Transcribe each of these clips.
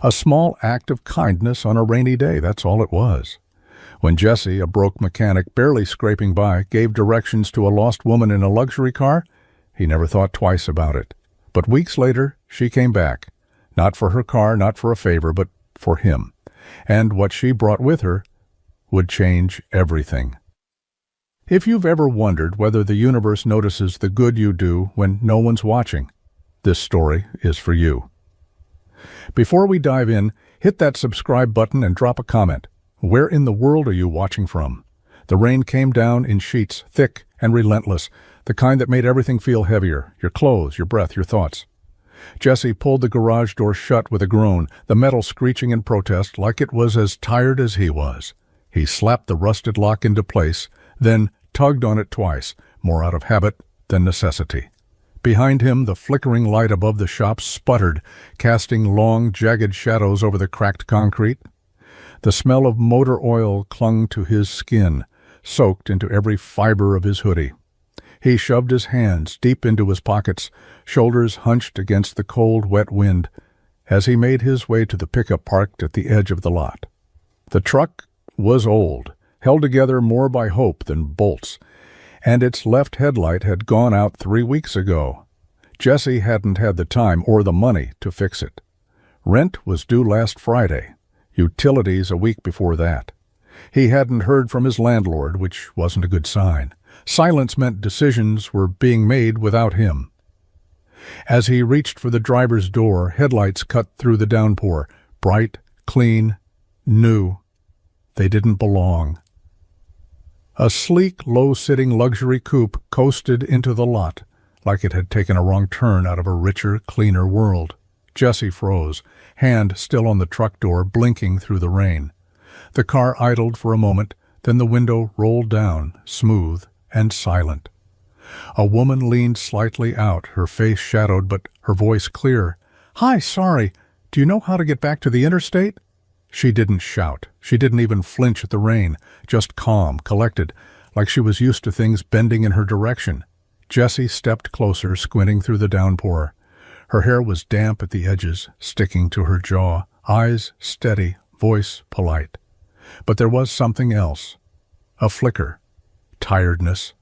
A small act of kindness on a rainy day, that's all it was. When Jesse, a broke mechanic barely scraping by, gave directions to a lost woman in a luxury car, he never thought twice about it. But weeks later, she came back. Not for her car, not for a favor, but for him. And what she brought with her would change everything. If you've ever wondered whether the universe notices the good you do when no one's watching, this story is for you. Before we dive in, hit that subscribe button and drop a comment. Where in the world are you watching from? The rain came down in sheets, thick and relentless, the kind that made everything feel heavier, your clothes, your breath, your thoughts. Jesse pulled the garage door shut with a groan, the metal screeching in protest like it was as tired as he was. He slapped the rusted lock into place, then tugged on it twice, more out of habit than necessity. Behind him, the flickering light above the shop sputtered, casting long, jagged shadows over the cracked concrete. The smell of motor oil clung to his skin, soaked into every fiber of his hoodie. He shoved his hands deep into his pockets, shoulders hunched against the cold, wet wind, as he made his way to the pickup parked at the edge of the lot. The truck was old, held together more by hope than bolts, and its left headlight had gone out 3 weeks ago. Jesse hadn't had the time or the money to fix it. Rent was due last Friday, utilities a week before that. He hadn't heard from his landlord, which wasn't a good sign. Silence meant decisions were being made without him. As he reached for the driver's door, headlights cut through the downpour, bright, clean, new. They didn't belong. A sleek, low-sitting luxury coupe coasted into the lot, like it had taken a wrong turn out of a richer, cleaner world. Jesse froze, hand still on the truck door, blinking through the rain. The car idled for a moment, then the window rolled down, smooth and silent. A woman leaned slightly out, her face shadowed but her voice clear. "Hi, sorry. Do you know how to get back to the interstate?" She didn't shout. She didn't even flinch at the rain, just calm, collected, like she was used to things bending in her direction. Jesse stepped closer, squinting through the downpour. Her hair was damp at the edges, sticking to her jaw, eyes steady, voice polite. But there was something else. A flicker. Tiredness.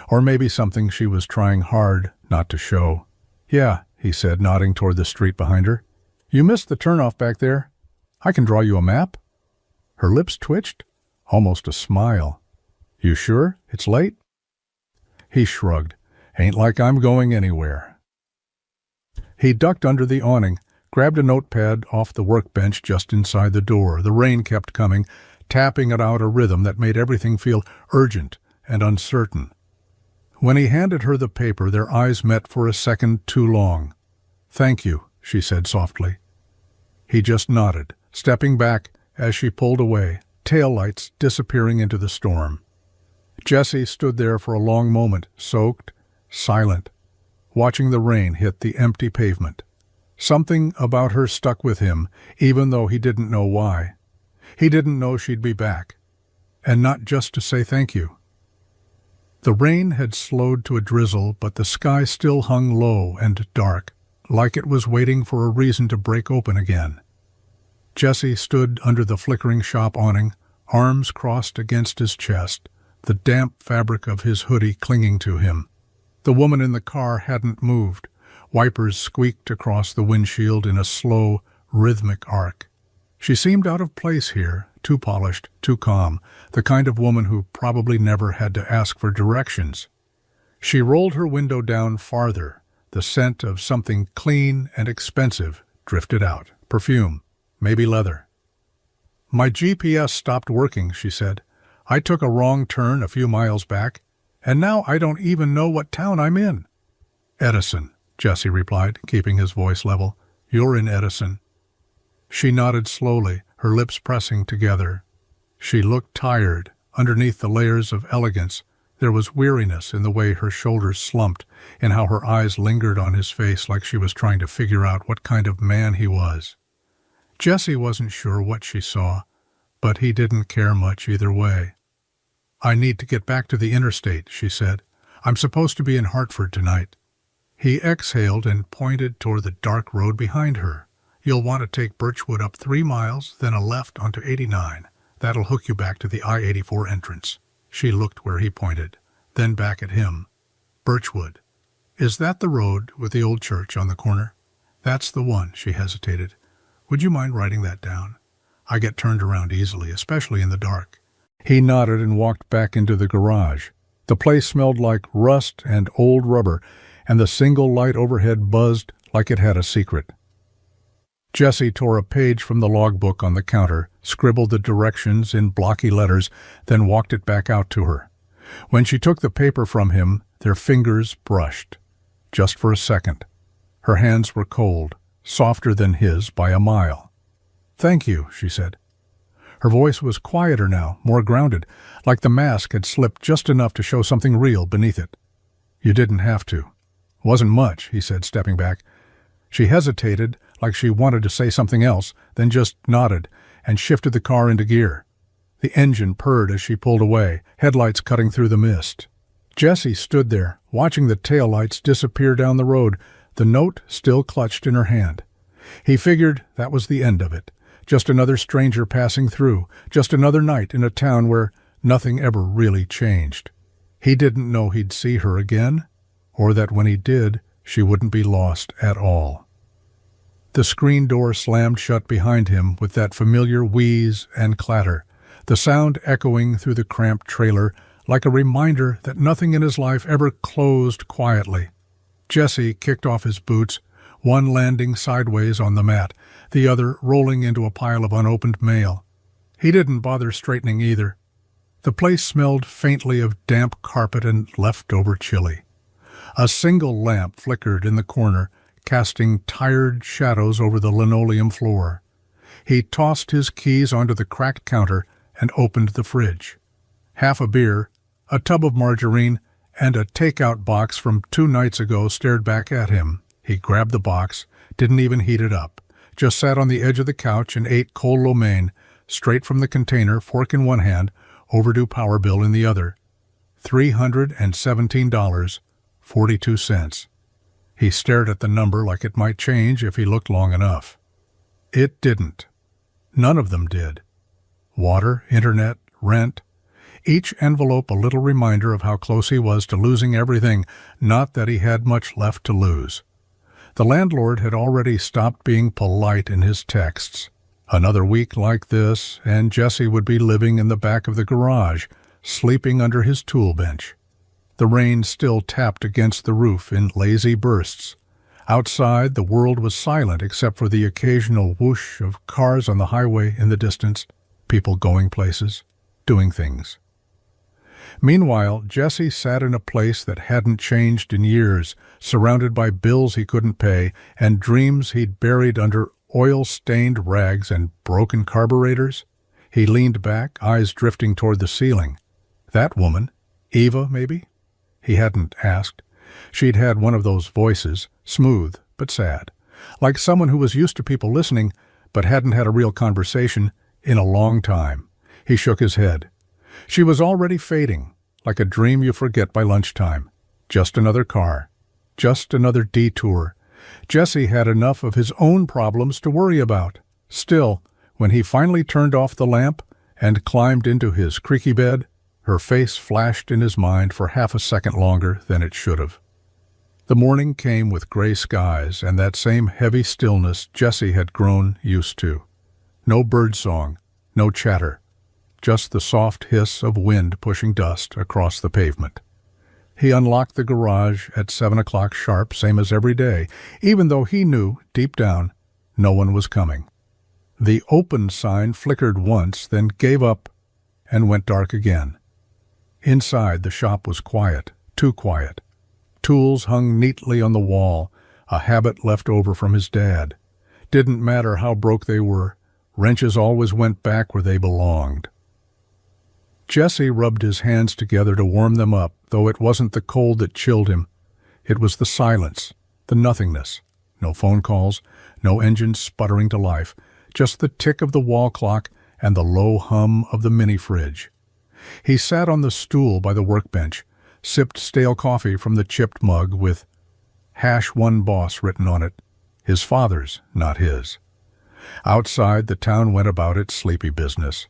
Or maybe something she was trying hard not to show. "Yeah," he said, nodding toward the street behind her. "You missed the turnoff back there. I can draw you a map." Her lips twitched, almost a smile. "You sure? It's late?" He shrugged. "Ain't like I'm going anywhere." He ducked under the awning, grabbed a notepad off the workbench just inside the door. The rain kept coming, tapping it out a rhythm that made everything feel urgent and uncertain. When he handed her the paper, their eyes met for a second too long. "Thank you," she said softly. He just nodded, stepping back as she pulled away, taillights disappearing into the storm. Jesse stood there for a long moment, soaked, silent, watching the rain hit the empty pavement. Something about her stuck with him, even though he didn't know why. He didn't know she'd be back, and not just to say thank you. The rain had slowed to a drizzle, but the sky still hung low and dark, like it was waiting for a reason to break open again. Jesse stood under the flickering shop awning, arms crossed against his chest, the damp fabric of his hoodie clinging to him. The woman in the car hadn't moved. Wipers squeaked across the windshield in a slow, rhythmic arc. She seemed out of place here, too polished, too calm, the kind of woman who probably never had to ask for directions. She rolled her window down farther. The scent of something clean and expensive drifted out. Perfume, maybe leather. "My GPS stopped working," she said. "I took a wrong turn a few miles back, and now I don't even know what town I'm in." "Edison," Jesse replied, keeping his voice level. "You're in Edison." She nodded slowly, her lips pressing together. She looked tired. Underneath the layers of elegance, there was weariness in the way her shoulders slumped, in how her eyes lingered on his face like she was trying to figure out what kind of man he was. Jesse wasn't sure what she saw, but he didn't care much either way. "I need to get back to the interstate," she said. "I'm supposed to be in Hartford tonight." He exhaled and pointed toward the dark road behind her. You'll want to take Birchwood up 3 miles, then a left onto 89. That'll hook you back to the I-84 entrance." She looked where he pointed, then back at him. "Birchwood. Is that the road with the old church on the corner?" "That's the one," she hesitated. "Would you mind writing that down? I get turned around easily, especially in the dark." He nodded and walked back into the garage. The place smelled like rust and old rubber, and the single light overhead buzzed like it had a secret. Jessie tore a page from the logbook on the counter, scribbled the directions in blocky letters, then walked it back out to her. When she took the paper from him, their fingers brushed. Just for a second. Her hands were cold, softer than his by a mile. "Thank you," she said. Her voice was quieter now, more grounded, like the mask had slipped just enough to show something real beneath it. "You didn't have to." "Wasn't much," he said, stepping back. She hesitated, like she wanted to say something else, then just nodded and shifted the car into gear. The engine purred as she pulled away, headlights cutting through the mist. Jessie stood there, watching the taillights disappear down the road, the note still clutched in her hand. He figured that was the end of it. Just another stranger passing through, just another night in a town where nothing ever really changed. He didn't know he'd see her again, or that when he did, she wouldn't be lost at all. The screen door slammed shut behind him with that familiar wheeze and clatter, the sound echoing through the cramped trailer like a reminder that nothing in his life ever closed quietly. Jessie kicked off his boots, one landing sideways on the mat, the other rolling into a pile of unopened mail. He didn't bother straightening either. The place smelled faintly of damp carpet and leftover chili. A single lamp flickered in the corner, casting tired shadows over the linoleum floor. He tossed his keys onto the cracked counter and opened the fridge. Half a beer, a tub of margarine, and a takeout box from 2 nights ago stared back at him. He grabbed the box, didn't even heat it up, just sat on the edge of the couch and ate cold lo mein, straight from the container, fork in one hand, overdue power bill in the other. $317.42. He stared at the number like it might change if he looked long enough. It didn't. None of them did. Water, internet, rent. Each envelope a little reminder of how close he was to losing everything, not that he had much left to lose. The landlord had already stopped being polite in his texts. Another week like this, and Jessie would be living in the back of the garage, sleeping under his tool bench. The rain still tapped against the roof in lazy bursts. Outside, the world was silent except for the occasional whoosh of cars on the highway in the distance, people going places, doing things. Meanwhile, Jessie sat in a place that hadn't changed in years, surrounded by bills he couldn't pay and dreams he'd buried under oil-stained rags and broken carburetors. He leaned back, eyes drifting toward the ceiling. That woman, Eva, maybe? He hadn't asked. She'd had one of those voices, smooth but sad, like someone who was used to people listening but hadn't had a real conversation in a long time. He shook his head. She was already fading, like a dream you forget by lunchtime. Just another car. Just another detour. Jessie had enough of his own problems to worry about. Still, when he finally turned off the lamp and climbed into his creaky bed, her face flashed in his mind for half a second longer than it should have. The morning came with gray skies and that same heavy stillness Jessie had grown used to. No birdsong, no chatter. Just the soft hiss of wind pushing dust across the pavement. He unlocked the garage at 7 o'clock sharp, same as every day, even though he knew, deep down, no one was coming. The open sign flickered once, then gave up and went dark again. Inside, the shop was quiet, too quiet. Tools hung neatly on the wall, a habit left over from his dad. Didn't matter how broke they were, wrenches always went back where they belonged. Jessie rubbed his hands together to warm them up, though it wasn't the cold that chilled him. It was the silence, the nothingness. No phone calls, no engines sputtering to life, just the tick of the wall clock and the low hum of the mini-fridge. He sat on the stool by the workbench, sipped stale coffee from the chipped mug with #1boss written on it, his father's, not his. Outside, the town went about its sleepy business.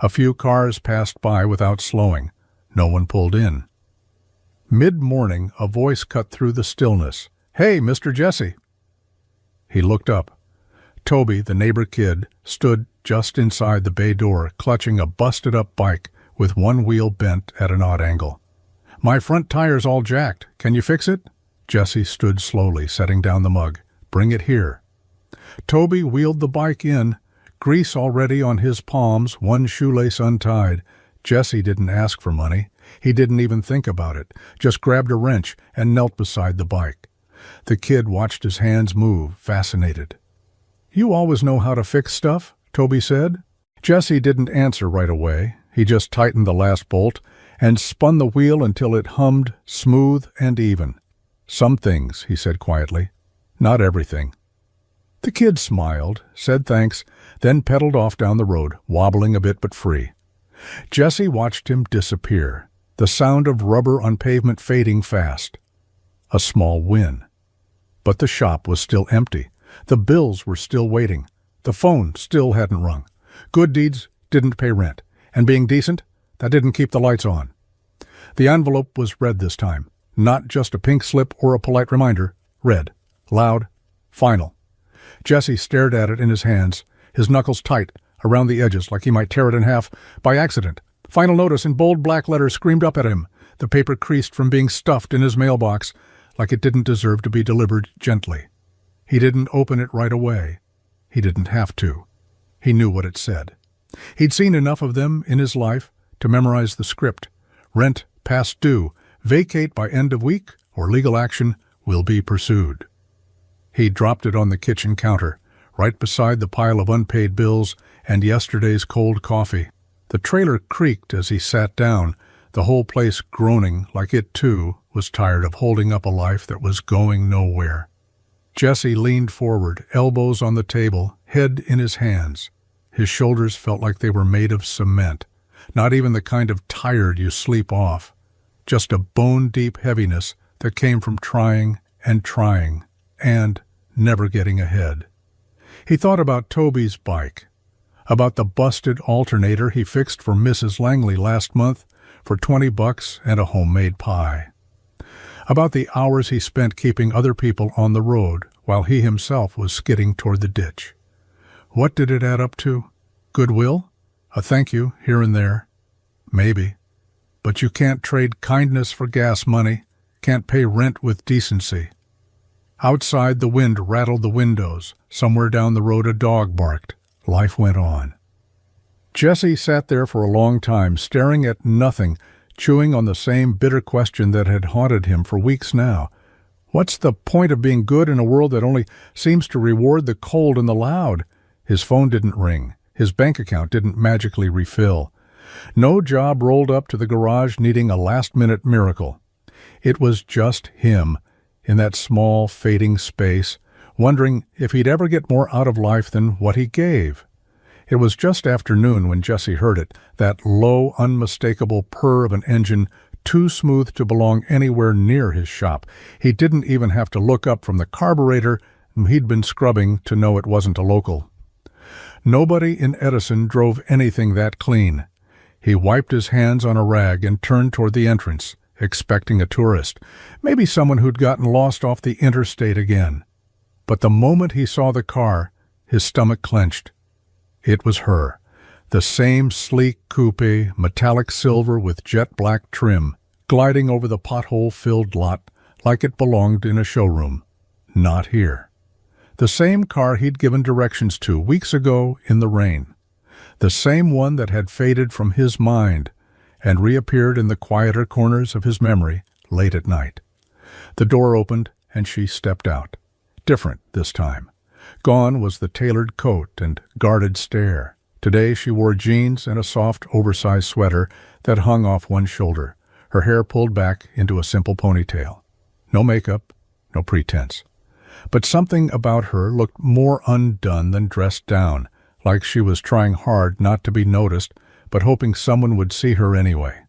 A few cars passed by without slowing. No one pulled in. Mid-morning, a voice cut through the stillness. "Hey, Mr. Jesse." He looked up. Toby, the neighbor kid, stood just inside the bay door, clutching a busted-up bike with one wheel bent at an odd angle. "My front tire's all jacked. Can you fix it?" Jesse stood slowly, setting down the mug. "Bring it here." Toby wheeled the bike in, grease already on his palms, one shoelace untied. Jesse didn't ask for money. He didn't even think about it, just grabbed a wrench and knelt beside the bike. The kid watched his hands move, fascinated. "You always know how to fix stuff?" Toby said. Jesse didn't answer right away. He just tightened the last bolt and spun the wheel until it hummed smooth and even. "Some things," he said quietly. "Not everything." The kid smiled, said thanks, then pedaled off down the road, wobbling a bit but free. Jesse watched him disappear, the sound of rubber on pavement fading fast. A small win. But the shop was still empty. The bills were still waiting. The phone still hadn't rung. Good deeds didn't pay rent. And being decent, that didn't keep the lights on. The envelope was red this time. Not just a pink slip or a polite reminder. Red. Loud. Final. Jesse stared at it in his hands, his knuckles tight around the edges like he might tear it in half by accident. Final notice in bold black letters screamed up at him. The paper creased from being stuffed in his mailbox like it didn't deserve to be delivered gently. He didn't open it right away. He didn't have to. He knew what it said. He'd seen enough of them in his life to memorize the script. Rent past due. Vacate by end of week or legal action will be pursued. He dropped it on the kitchen counter, right beside the pile of unpaid bills and yesterday's cold coffee. The trailer creaked as he sat down, the whole place groaning like it, too, was tired of holding up a life that was going nowhere. Jesse leaned forward, elbows on the table, head in his hands. His shoulders felt like they were made of cement, not even the kind of tired you sleep off, just a bone-deep heaviness that came from trying and never getting ahead. He thought about Toby's bike, about the busted alternator he fixed for Mrs. Langley last month for $20 and a homemade pie, about the hours he spent keeping other people on the road while he himself was skidding toward the ditch. What did it add up to? Goodwill? A thank you here and there? Maybe. But you can't trade kindness for gas money, can't pay rent with decency. Outside, the wind rattled the windows. Somewhere down the road a dog barked. Life went on. Jesse sat there for a long time, staring at nothing, chewing on the same bitter question that had haunted him for weeks now. What's the point of being good in a world that only seems to reward the cold and the loud? His phone didn't ring. His bank account didn't magically refill. No job rolled up to the garage needing a last-minute miracle. It was just him, in that small, fading space, wondering if he'd ever get more out of life than what he gave. It was just after noon when Jesse heard it, that low, unmistakable purr of an engine too smooth to belong anywhere near his shop. He didn't even have to look up from the carburetor he'd been scrubbing to know it wasn't a local. Nobody in Edison drove anything that clean. He wiped his hands on a rag and turned toward the entrance, expecting a tourist, maybe someone who'd gotten lost off the interstate again. But the moment he saw the car, his stomach clenched. It was her, the same sleek coupe, metallic silver with jet black trim, gliding over the pothole-filled lot like it belonged in a showroom. Not here. The same car he'd given directions to weeks ago in the rain. The same one that had faded from his mind and reappeared in the quieter corners of his memory late at night. The door opened and she stepped out. Different this time. Gone was the tailored coat and guarded stare. Today she wore jeans and a soft, oversized sweater that hung off one shoulder, her hair pulled back into a simple ponytail. No makeup, no pretense. But something about her looked more undone than dressed down, like she was trying hard not to be noticed, but hoping someone would see her anyway.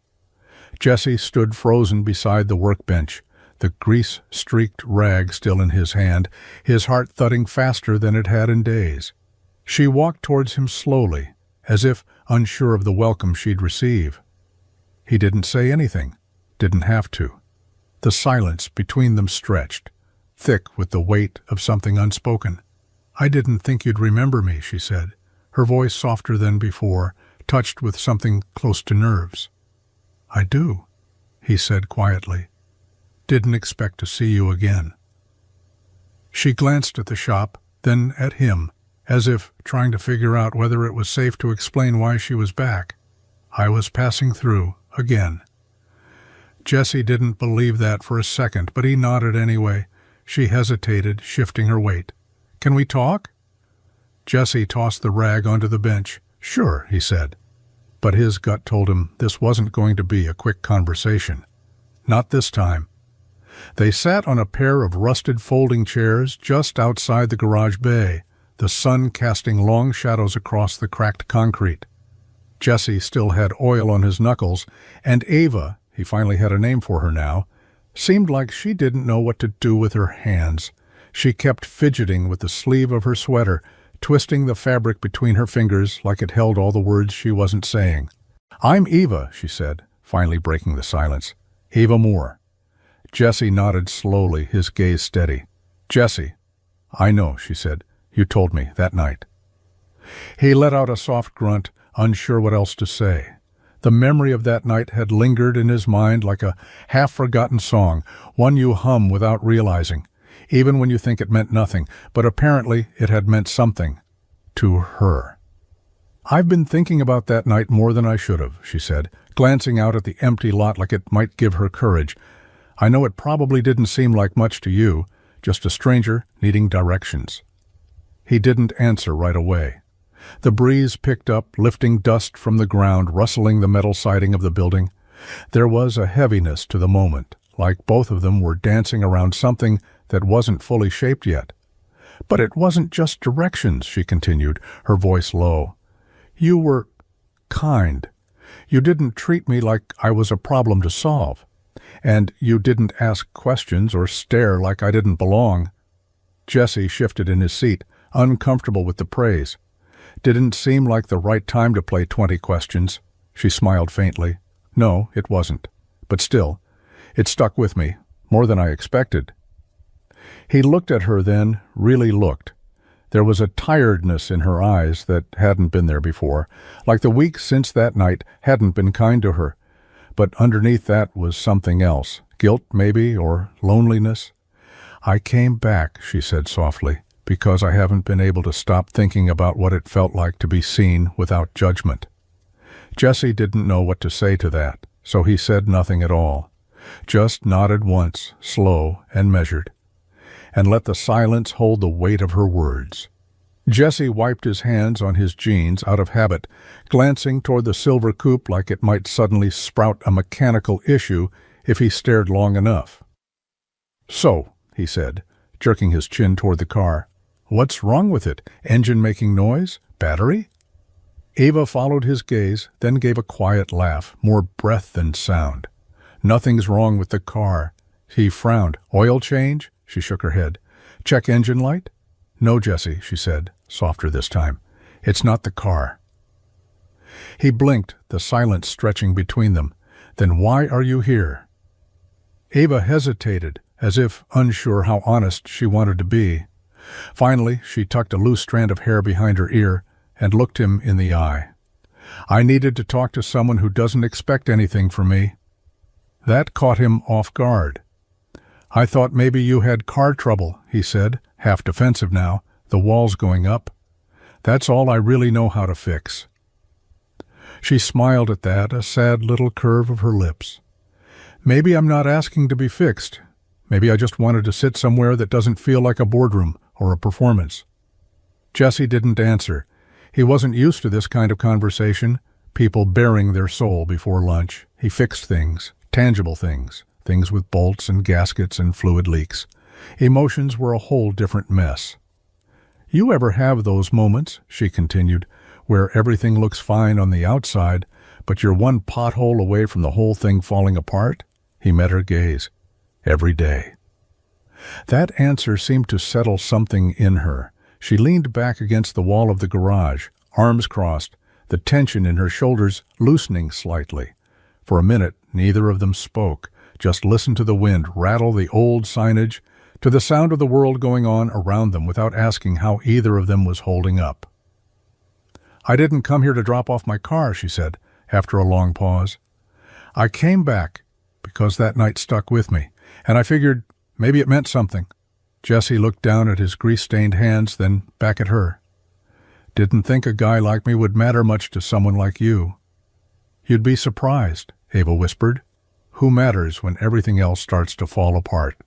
Jesse stood frozen beside the workbench, the grease-streaked rag still in his hand, his heart thudding faster than it had in days. She walked towards him slowly, as if unsure of the welcome she'd receive. He didn't say anything, didn't have to. The silence between them stretched, thick with the weight of something unspoken. "I didn't think you'd remember me," she said, her voice softer than before, touched with something close to nerves. "I do," he said quietly. "Didn't expect to see you again." She glanced at the shop, then at him, as if trying to figure out whether it was safe to explain why she was back. "I was passing through, again." Jessie didn't believe that for a second, but he nodded anyway. She hesitated, shifting her weight. "Can we talk?" Jessie tossed the rag onto the bench. "Sure," he said. But his gut told him this wasn't going to be a quick conversation. Not this time. They sat on a pair of rusted folding chairs just outside the garage bay, the sun casting long shadows across the cracked concrete. Jessie still had oil on his knuckles, and Ava, he finally had a name for her now, seemed like she didn't know what to do with her hands. She kept fidgeting with the sleeve of her sweater, twisting the fabric between her fingers like it held all the words she wasn't saying. "I'm Eva," she said, finally breaking the silence. "Eva Moore." Jessie nodded slowly, his gaze steady. "Jessie." "I know," she said. "You told me that night." He let out a soft grunt, unsure what else to say. The memory of that night had lingered in his mind like a half-forgotten song, one you hum without realizing, even when you think it meant nothing, but apparently it had meant something to her. "I've been thinking about that night more than I should have," she said, glancing out at the empty lot like it might give her courage. "I know it probably didn't seem like much to you, just a stranger needing directions." He didn't answer right away. The breeze picked up, lifting dust from the ground, rustling the metal siding of the building. There was a heaviness to the moment, like both of them were dancing around something that wasn't fully shaped yet. "But it wasn't just directions," she continued, her voice low. "You were kind. You didn't treat me like I was a problem to solve. And you didn't ask questions or stare like I didn't belong." Jessie shifted in his seat, uncomfortable with the praise. "Didn't seem like the right time to play 20 questions." She smiled faintly. "No, it wasn't. But still, it stuck with me, more than I expected." He looked at her then, really looked. There was a tiredness in her eyes that hadn't been there before, like the weeks since that night hadn't been kind to her. But underneath that was something else, guilt maybe, or loneliness. "I came back," she said softly, "because I haven't been able to stop thinking about what it felt like to be seen without judgment." Jessie didn't know what to say to that, so he said nothing at all, just nodded once, slow and measured, and let the silence hold the weight of her words. Jessie wiped his hands on his jeans out of habit, glancing toward the silver coupe like it might suddenly sprout a mechanical issue if he stared long enough. "So," he said, jerking his chin toward the car, "what's wrong with it? Engine making noise? Battery?" Ava followed his gaze, then gave a quiet laugh, more breath than sound. "Nothing's wrong with the car." He frowned. "Oil change?" She shook her head. "Check engine light?" "No, Jessie," she said, softer this time. "It's not the car." He blinked, the silence stretching between them. "Then why are you here?" Ava hesitated, as if unsure how honest she wanted to be. Finally, she tucked a loose strand of hair behind her ear and looked him in the eye. "I needed to talk to someone who doesn't expect anything from me." That caught him off guard. "I thought maybe you had car trouble," he said, half defensive now, the walls going up. "That's all I really know how to fix." She smiled at that, a sad little curve of her lips. "Maybe I'm not asking to be fixed. Maybe I just wanted to sit somewhere that doesn't feel like a boardroom or a performance." Jessie didn't answer. He wasn't used to this kind of conversation, people bearing their soul before lunch. He fixed things, tangible things, things with bolts and gaskets and fluid leaks. Emotions were a whole different mess. "You ever have those moments," she continued, "where everything looks fine on the outside, but you're one pothole away from the whole thing falling apart?" He met her gaze. "Every day." That answer seemed to settle something in her. She leaned back against the wall of the garage, arms crossed, the tension in her shoulders loosening slightly. For a minute, neither of them spoke, just listened to the wind rattle the old signage, to the sound of the world going on around them without asking how either of them was holding up. "I didn't come here to drop off my car," she said, after a long pause. "I came back because that night stuck with me, and I figured maybe it meant something." Jesse looked down at his grease-stained hands, then back at her. "Didn't think a guy like me would matter much to someone like you." "You'd be surprised," Ava whispered. "Who matters when everything else starts to fall apart?"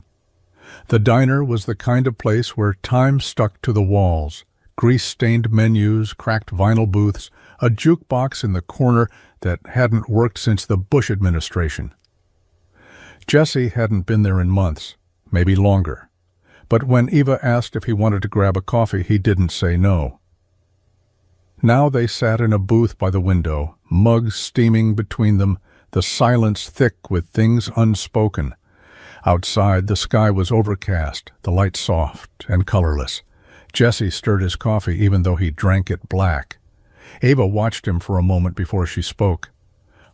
The diner was the kind of place where time stuck to the walls. Grease-stained menus, cracked vinyl booths, a jukebox in the corner that hadn't worked since the Bush administration. Jesse hadn't been there in months, maybe longer. But when Eva asked if he wanted to grab a coffee, he didn't say no. Now they sat in a booth by the window, mugs steaming between them, the silence thick with things unspoken. Outside, the sky was overcast, the light soft and colorless. Jesse stirred his coffee even though he drank it black. Ava watched him for a moment before she spoke.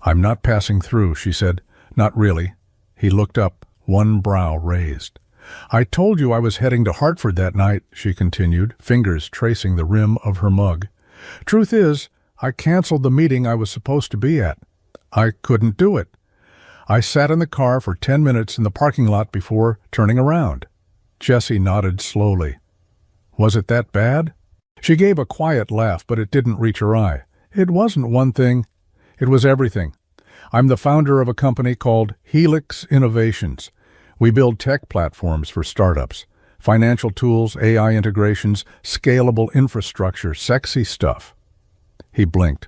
"I'm not passing through," she said. "Not really." He looked up, one brow raised. "I told you I was heading to Hartford that night," she continued, fingers tracing the rim of her mug. "Truth is, I canceled the meeting I was supposed to be at. I couldn't do it. I sat in the car for 10 minutes in the parking lot before turning around." Jesse nodded slowly. "Was it that bad?" She gave a quiet laugh, but it didn't reach her eye. "It wasn't one thing. It was everything. I'm the founder of a company called Helix Innovations. We build tech platforms for startups, financial tools, AI integrations, scalable infrastructure, sexy stuff." He blinked.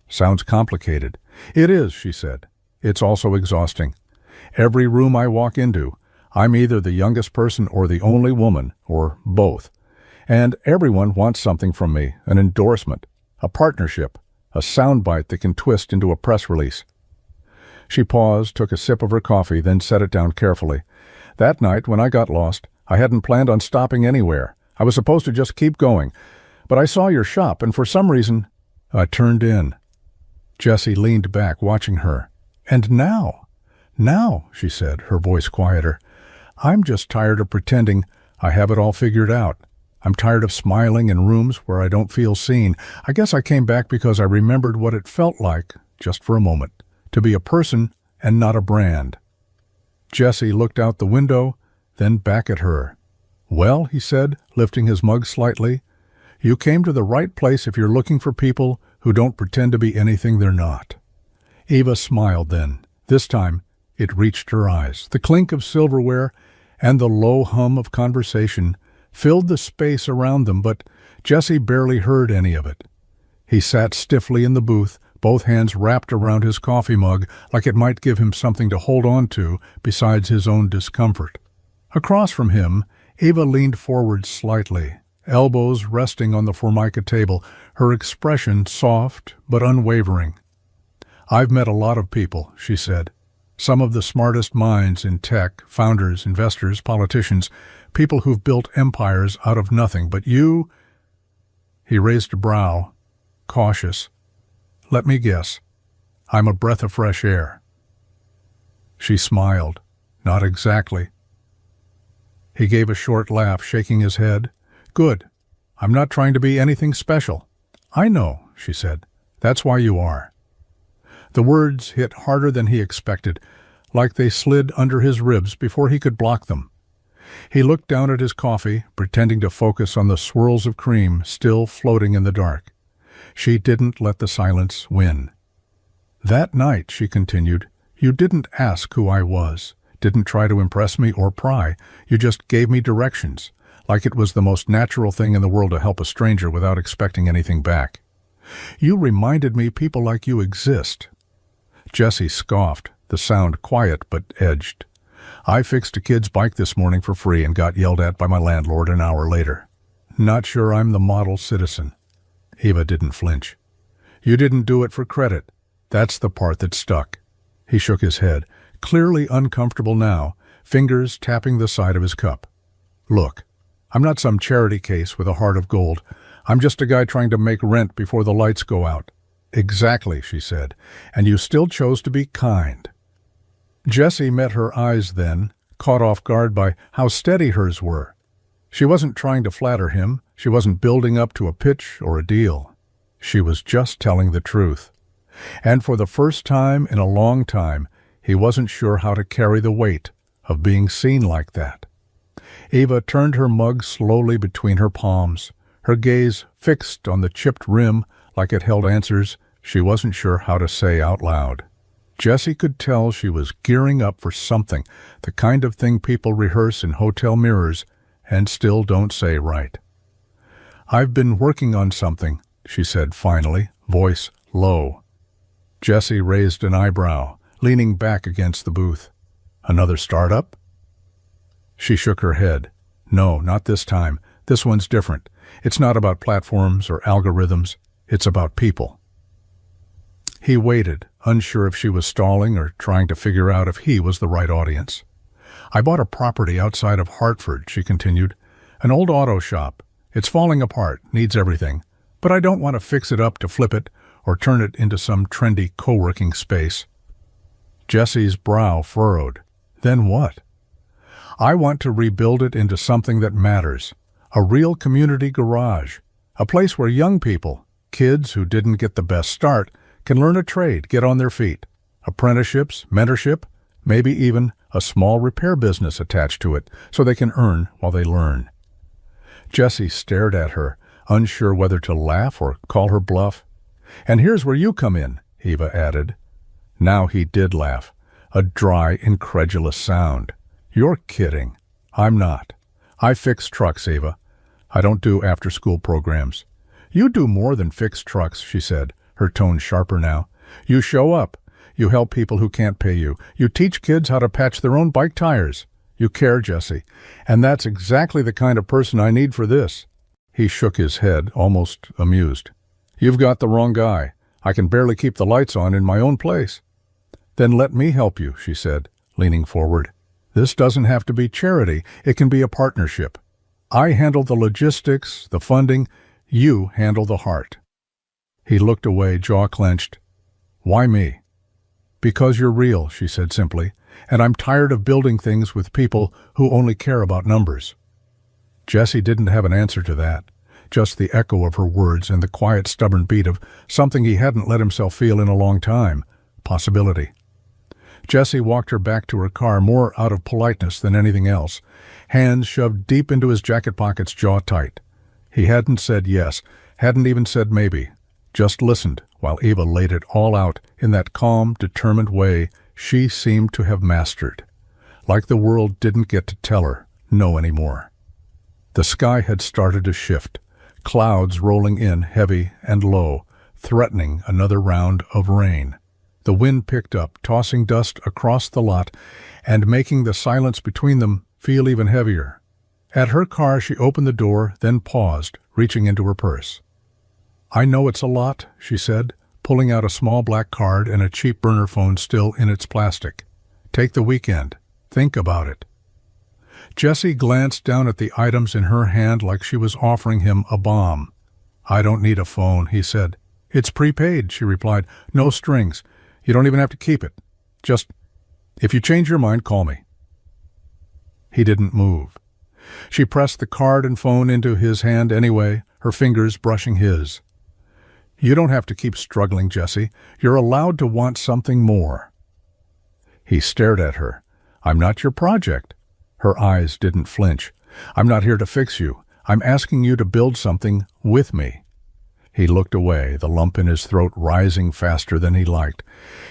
"Sounds complicated." "It is," she said. "It's also exhausting. Every room I walk into, I'm either the youngest person or the only woman, or both. And everyone wants something from me, an endorsement, a partnership, a soundbite that can twist into a press release." She paused, took a sip of her coffee, then set it down carefully. "That night, when I got lost, I hadn't planned on stopping anywhere. I was supposed to just keep going. But I saw your shop, and for some reason, I turned in." Jesse leaned back, watching her. "And now," she said, her voice quieter, "I'm just tired of pretending I have it all figured out. I'm tired of smiling in rooms where I don't feel seen. I guess I came back because I remembered what it felt like, just for a moment, to be a person and not a brand." Jesse looked out the window, then back at her. "Well," he said, lifting his mug slightly, "you came to the right place if you're looking for people who don't pretend to be anything they're not." Eva smiled then. This time, it reached her eyes. The clink of silverware and the low hum of conversation filled the space around them, but Jesse barely heard any of it. He sat stiffly in the booth, both hands wrapped around his coffee mug like it might give him something to hold on to besides his own discomfort. Across from him, Ava leaned forward slightly, elbows resting on the Formica table, her expression soft but unwavering. "I've met a lot of people," she said. "Some of the smartest minds in tech, founders, investors, politicians, people who've built empires out of nothing. But you—" He raised a brow, cautious. "Let me guess. I'm a breath of fresh air." She smiled. "Not exactly." He gave a short laugh, shaking his head. "Good. I'm not trying to be anything special." "I know," she said. "That's why you are." The words hit harder than he expected, like they slid under his ribs before he could block them. He looked down at his coffee, pretending to focus on the swirls of cream still floating in the dark. She didn't let the silence win. "That night," she continued, "you didn't ask who I was, didn't try to impress me or pry. You just gave me directions, like it was the most natural thing in the world to help a stranger without expecting anything back. You reminded me people like you exist." Jesse scoffed, the sound quiet but edged. "I fixed a kid's bike this morning for free and got yelled at by my landlord an hour later. Not sure I'm the model citizen." Eva didn't flinch. "You didn't do it for credit. That's the part that stuck." He shook his head, clearly uncomfortable now, fingers tapping the side of his cup. "Look, I'm not some charity case with a heart of gold. I'm just a guy trying to make rent before the lights go out." "Exactly," she said, "and you still chose to be kind." Jessie met her eyes then, caught off guard by how steady hers were. She wasn't trying to flatter him. She wasn't building up to a pitch or a deal. She was just telling the truth. And for the first time in a long time, he wasn't sure how to carry the weight of being seen like that. Eva turned her mug slowly between her palms, her gaze fixed on the chipped rim like it held answers she wasn't sure how to say out loud. Jessie could tell she was gearing up for something, the kind of thing people rehearse in hotel mirrors and still don't say right. "I've been working on something," she said finally, voice low. Jessie raised an eyebrow, leaning back against the booth. "Another startup?" She shook her head. "No, not this time. This one's different. It's not about platforms or algorithms. It's about people." He waited, unsure if she was stalling or trying to figure out if he was the right audience. "I bought a property outside of Hartford," she continued. "An old auto shop. It's falling apart, needs everything. But I don't want to fix it up to flip it or turn it into some trendy co-working space." Jessie's brow furrowed. "Then what?" "I want to rebuild it into something that matters. A real community garage. A place where young people, kids who didn't get the best start, can learn a trade, get on their feet. Apprenticeships, mentorship, maybe even a small repair business attached to it, so they can earn while they learn." Jessie stared at her, unsure whether to laugh or call her bluff. "And here's where you come in," Eva added. Now he did laugh, a dry, incredulous sound. "You're kidding." "I'm not. I fix trucks, Eva. I don't do after-school programs." "You do more than fix trucks," she said, her tone sharper now. "You show up. You help people who can't pay you. You teach kids how to patch their own bike tires. You care, Jessie. And that's exactly the kind of person I need for this." He shook his head, almost amused. "You've got the wrong guy. I can barely keep the lights on in my own place." "Then let me help you," she said, leaning forward. "This doesn't have to be charity. It can be a partnership. I handle the logistics, the funding. You handle the heart." He looked away, jaw clenched. "Why me?" "Because you're real," she said simply, "and I'm tired of building things with people who only care about numbers." Jessie didn't have an answer to that, just the echo of her words and the quiet, stubborn beat of something he hadn't let himself feel in a long time, possibility. Jessie walked her back to her car more out of politeness than anything else, hands shoved deep into his jacket pockets, jaw tight. He hadn't said yes, hadn't even said maybe, just listened while Eva laid it all out in that calm, determined way she seemed to have mastered, like the world didn't get to tell her no anymore. The sky had started to shift, clouds rolling in heavy and low, threatening another round of rain. The wind picked up, tossing dust across the lot and making the silence between them feel even heavier. At her car she opened the door, then paused, reaching into her purse. "I know it's a lot," she said, pulling out a small black card and a cheap burner phone still in its plastic. "Take the weekend. Think about it." Jessie glanced down at the items in her hand like she was offering him a bomb. "I don't need a phone," he said. "It's prepaid," she replied. "No strings. You don't even have to keep it. Just, if you change your mind, call me." He didn't move. She pressed the card and phone into his hand anyway, her fingers brushing his. "You don't have to keep struggling, Jessie. You're allowed to want something more." He stared at her. "I'm not your project." Her eyes didn't flinch. "I'm not here to fix you. I'm asking you to build something with me." He looked away, the lump in his throat rising faster than he liked.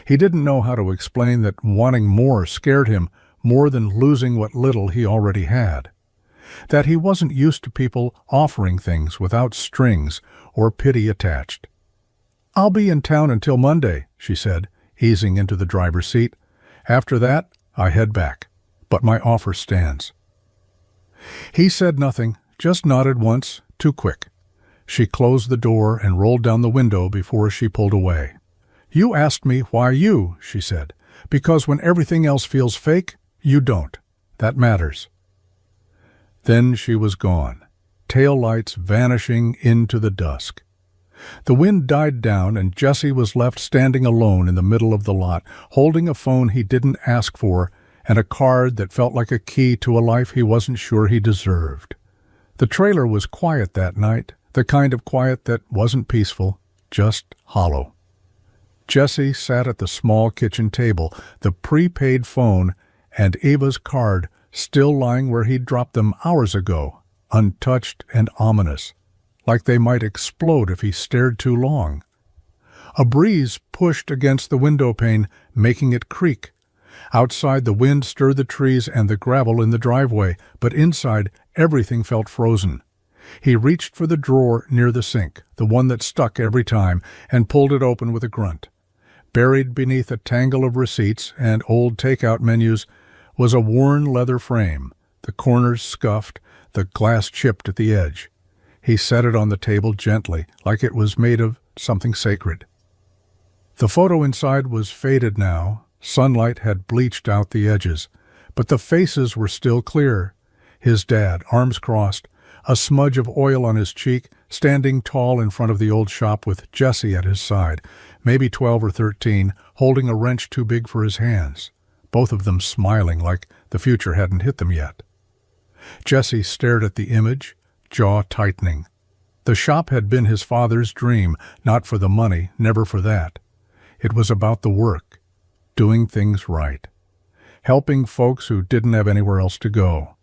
He didn't know how to explain that wanting more scared him more than losing what little he already had. That he wasn't used to people offering things without strings or pity attached. "I'll be in town until Monday," she said, easing into the driver's seat. "After that, I head back. But my offer stands." He said nothing, just nodded once, too quick. She closed the door and rolled down the window before she pulled away. "You asked me why you," she said. "Because when everything else feels fake, you don't. That matters." Then she was gone, tail lights vanishing into the dusk. The wind died down, and Jesse was left standing alone in the middle of the lot, holding a phone he didn't ask for and a card that felt like a key to a life he wasn't sure he deserved. The trailer was quiet that night, the kind of quiet that wasn't peaceful, just hollow. Jesse sat at the small kitchen table, the prepaid phone and Ava's card still lying where he'd dropped them hours ago, untouched and ominous, like they might explode if he stared too long. A breeze pushed against the window pane, making it creak. Outside, the wind stirred the trees and the gravel in the driveway, but inside, everything felt frozen. He reached for the drawer near the sink, the one that stuck every time, and pulled it open with a grunt. Buried beneath a tangle of receipts and old takeout menus was a worn leather frame, the corners scuffed, the glass chipped at the edge. He set it on the table gently, like it was made of something sacred. The photo inside was faded now. Sunlight had bleached out the edges, but the faces were still clear. His dad, arms crossed, a smudge of oil on his cheek, standing tall in front of the old shop with Jesse at his side, maybe 12 or 13, holding a wrench too big for his hands, both of them smiling like the future hadn't hit them yet. Jesse stared at the image, jaw tightening. The shop had been his father's dream, not for the money, never for that. It was about the work, doing things right, helping folks who didn't have anywhere else to go.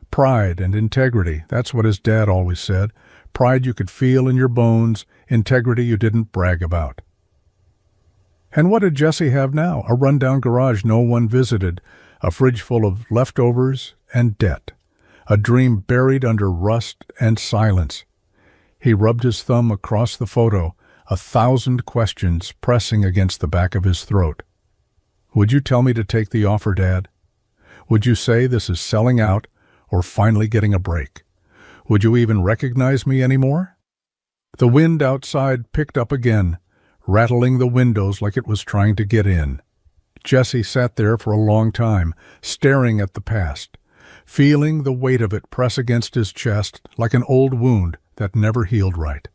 Pride and integrity, that's what his dad always said. Pride you could feel in your bones, integrity you didn't brag about. And what did Jesse have now? A rundown garage no one visited, a fridge full of leftovers and debt, a dream buried under rust and silence. He rubbed his thumb across the photo, 1,000 questions pressing against the back of his throat. Would you tell me to take the offer, Dad? Would you say this is selling out or finally getting a break? Would you even recognize me anymore? The wind outside picked up again, rattling the windows like it was trying to get in. Jesse sat there for a long time, staring at the past, feeling the weight of it press against his chest like an old wound that never healed right.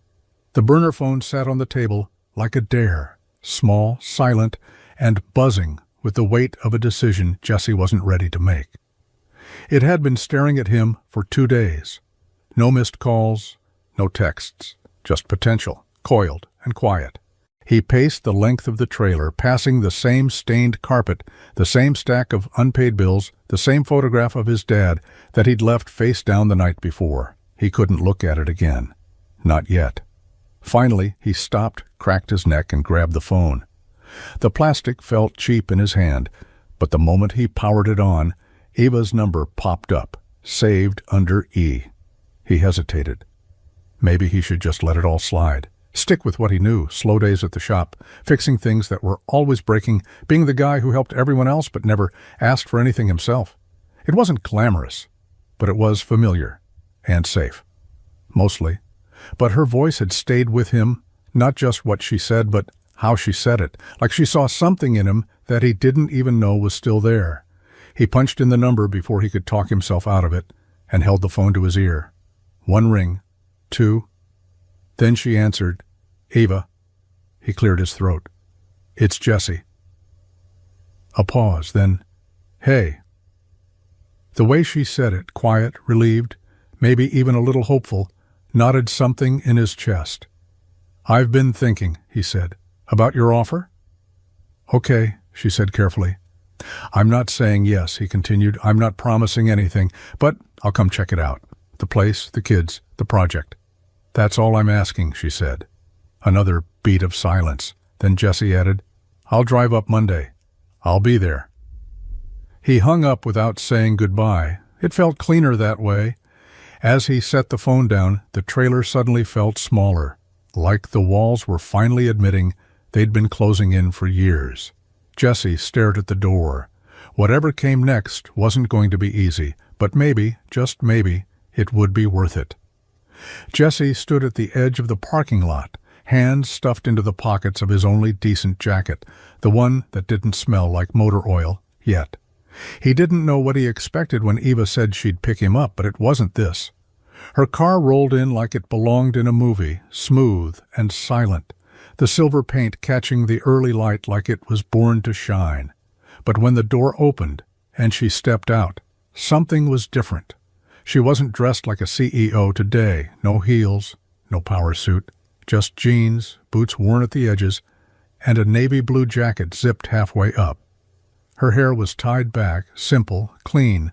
The burner phone sat on the table like a dare, small, silent, and buzzing with the weight of a decision Jesse wasn't ready to make. It had been staring at him for 2 days. No missed calls, no texts, just potential, coiled and quiet. He paced the length of the trailer, passing the same stained carpet, the same stack of unpaid bills, the same photograph of his dad that he'd left face down the night before. He couldn't look at it again. Not yet. Finally, he stopped, cracked his neck, and grabbed the phone. The plastic felt cheap in his hand, but the moment he powered it on, Ava's number popped up, saved under E. He hesitated. Maybe he should just let it all slide. Stick with what he knew, slow days at the shop, fixing things that were always breaking, being the guy who helped everyone else but never asked for anything himself. It wasn't glamorous, but it was familiar and safe. Mostly. But her voice had stayed with him, not just what she said, but how she said it, like she saw something in him that he didn't even know was still there. He punched in the number before he could talk himself out of it and held the phone to his ear. 1 ring, 2. Then she answered, Ava. He cleared his throat. It's Jesse. A pause, then, hey. The way she said it, quiet, relieved, maybe even a little hopeful, knotted something in his chest. I've been thinking, he said. About your offer? Okay, she said carefully. I'm not saying yes, he continued. I'm not promising anything, but I'll come check it out. The place, the kids, the project. That's all I'm asking, she said. Another beat of silence. Then Jesse added, I'll drive up Monday. I'll be there. He hung up without saying goodbye. It felt cleaner that way. As he set the phone down, the trailer suddenly felt smaller, like the walls were finally admitting they'd been closing in for years. Jesse stared at the door. Whatever came next wasn't going to be easy, but maybe, just maybe, it would be worth it. Jesse stood at the edge of the parking lot, hands stuffed into the pockets of his only decent jacket, the one that didn't smell like motor oil yet. He didn't know what he expected when Eva said she'd pick him up, but it wasn't this. Her car rolled in like it belonged in a movie, smooth and silent, the silver paint catching the early light like it was born to shine. But when the door opened and she stepped out, something was different. She wasn't dressed like a CEO today, no heels, no power suit, just jeans, boots worn at the edges, and a navy blue jacket zipped halfway up. Her hair was tied back, simple, clean.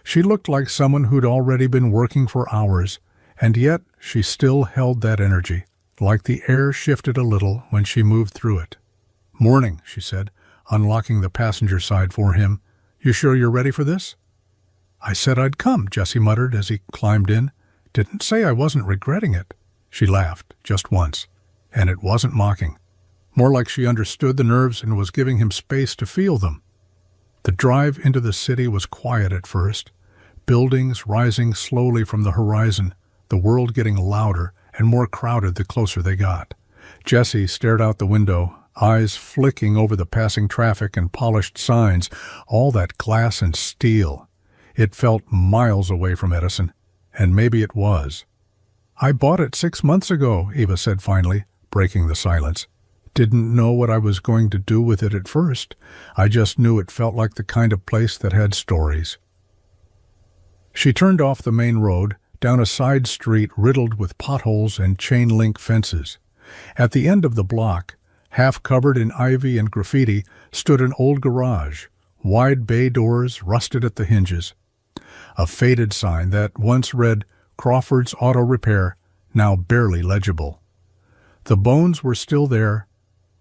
She looked like someone who'd already been working for hours, and yet she still held that energy, like the air shifted a little when she moved through it. "Morning," she said, unlocking the passenger side for him. "You sure you're ready for this?" "I said I'd come," Jesse muttered as he climbed in. "Didn't say I wasn't regretting it." She laughed, just once, and it wasn't mocking. More like she understood the nerves and was giving him space to feel them. The drive into the city was quiet at first, buildings rising slowly from the horizon, the world getting louder and more crowded the closer they got. Jesse stared out the window, eyes flicking over the passing traffic and polished signs, all that glass and steel. It felt miles away from Edison, and maybe it was. "I bought it 6 months ago," Eva said finally, breaking the silence. "Didn't know what I was going to do with it at first. I just knew it felt like the kind of place that had stories." She turned off the main road, down a side street riddled with potholes and chain-link fences. At the end of the block, half covered in ivy and graffiti, stood an old garage, wide bay doors rusted at the hinges. A faded sign that once read Crawford's Auto Repair, now barely legible. The bones were still there,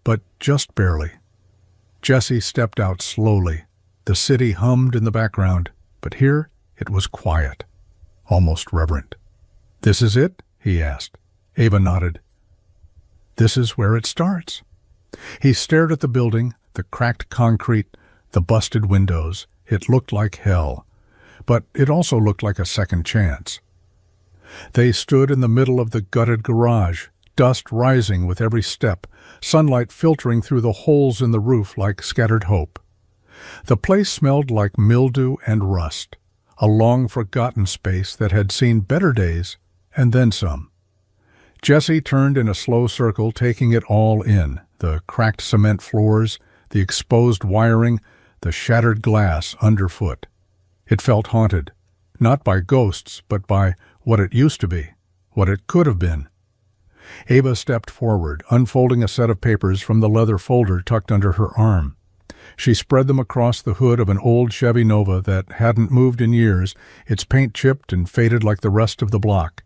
but just barely. Jesse stepped out slowly. The city hummed in the background, but here it was quiet, almost reverent. "This is it?" he asked. Eva nodded. "This is where it starts." He stared at the building, the cracked concrete, the busted windows. It looked like hell, but it also looked like a second chance. They stood in the middle of the gutted garage, dust rising with every step, sunlight filtering through the holes in the roof like scattered hope. The place smelled like mildew and rust, a long-forgotten space that had seen better days and then some. Jesse turned in a slow circle, taking it all in, the cracked cement floors, the exposed wiring, the shattered glass underfoot. It felt haunted, not by ghosts, but by what it used to be, what it could have been. Eva stepped forward, unfolding a set of papers from the leather folder tucked under her arm. She spread them across the hood of an old Chevy Nova that hadn't moved in years, its paint chipped and faded like the rest of the block.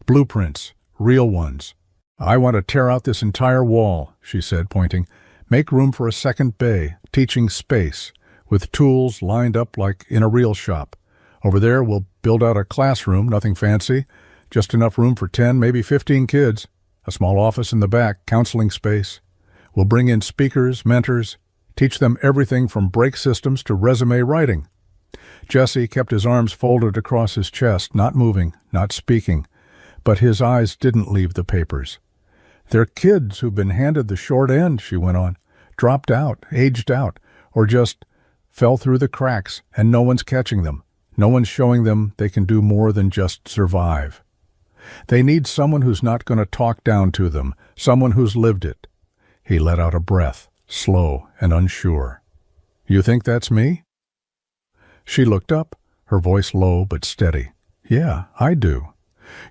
Blueprints, real ones. "I want to tear out this entire wall," she said, pointing. "Make room for a second bay, teaching space, with tools lined up like in a real shop. Over there we'll build out a classroom, nothing fancy, just enough room for 10, maybe 15 kids. A small office in the back, counseling space. We'll bring in speakers, mentors, teach them everything from brake systems to resume writing." Jesse kept his arms folded across his chest, not moving, not speaking, but his eyes didn't leave the papers. "They're kids who've been handed the short end," she went on, "dropped out, aged out, or just fell through the cracks, and no one's catching them. No one's showing them they can do more than just survive. They need someone who's not going to talk down to them, someone who's lived it." He let out a breath, slow and unsure. "You think that's me?" She looked up, her voice low but steady. "Yeah, I do.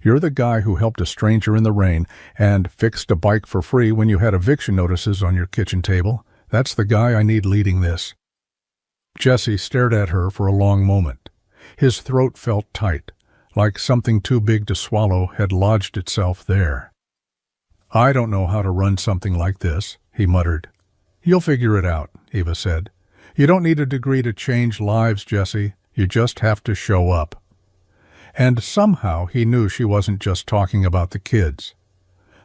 You're the guy who helped a stranger in the rain and fixed a bike for free when you had eviction notices on your kitchen table. That's the guy I need leading this." Jesse stared at her for a long moment. His throat felt tight, like something too big to swallow had lodged itself there. "I don't know how to run something like this," he muttered. "You'll figure it out," Eva said. "You don't need a degree to change lives, Jesse. You just have to show up." And somehow he knew she wasn't just talking about the kids.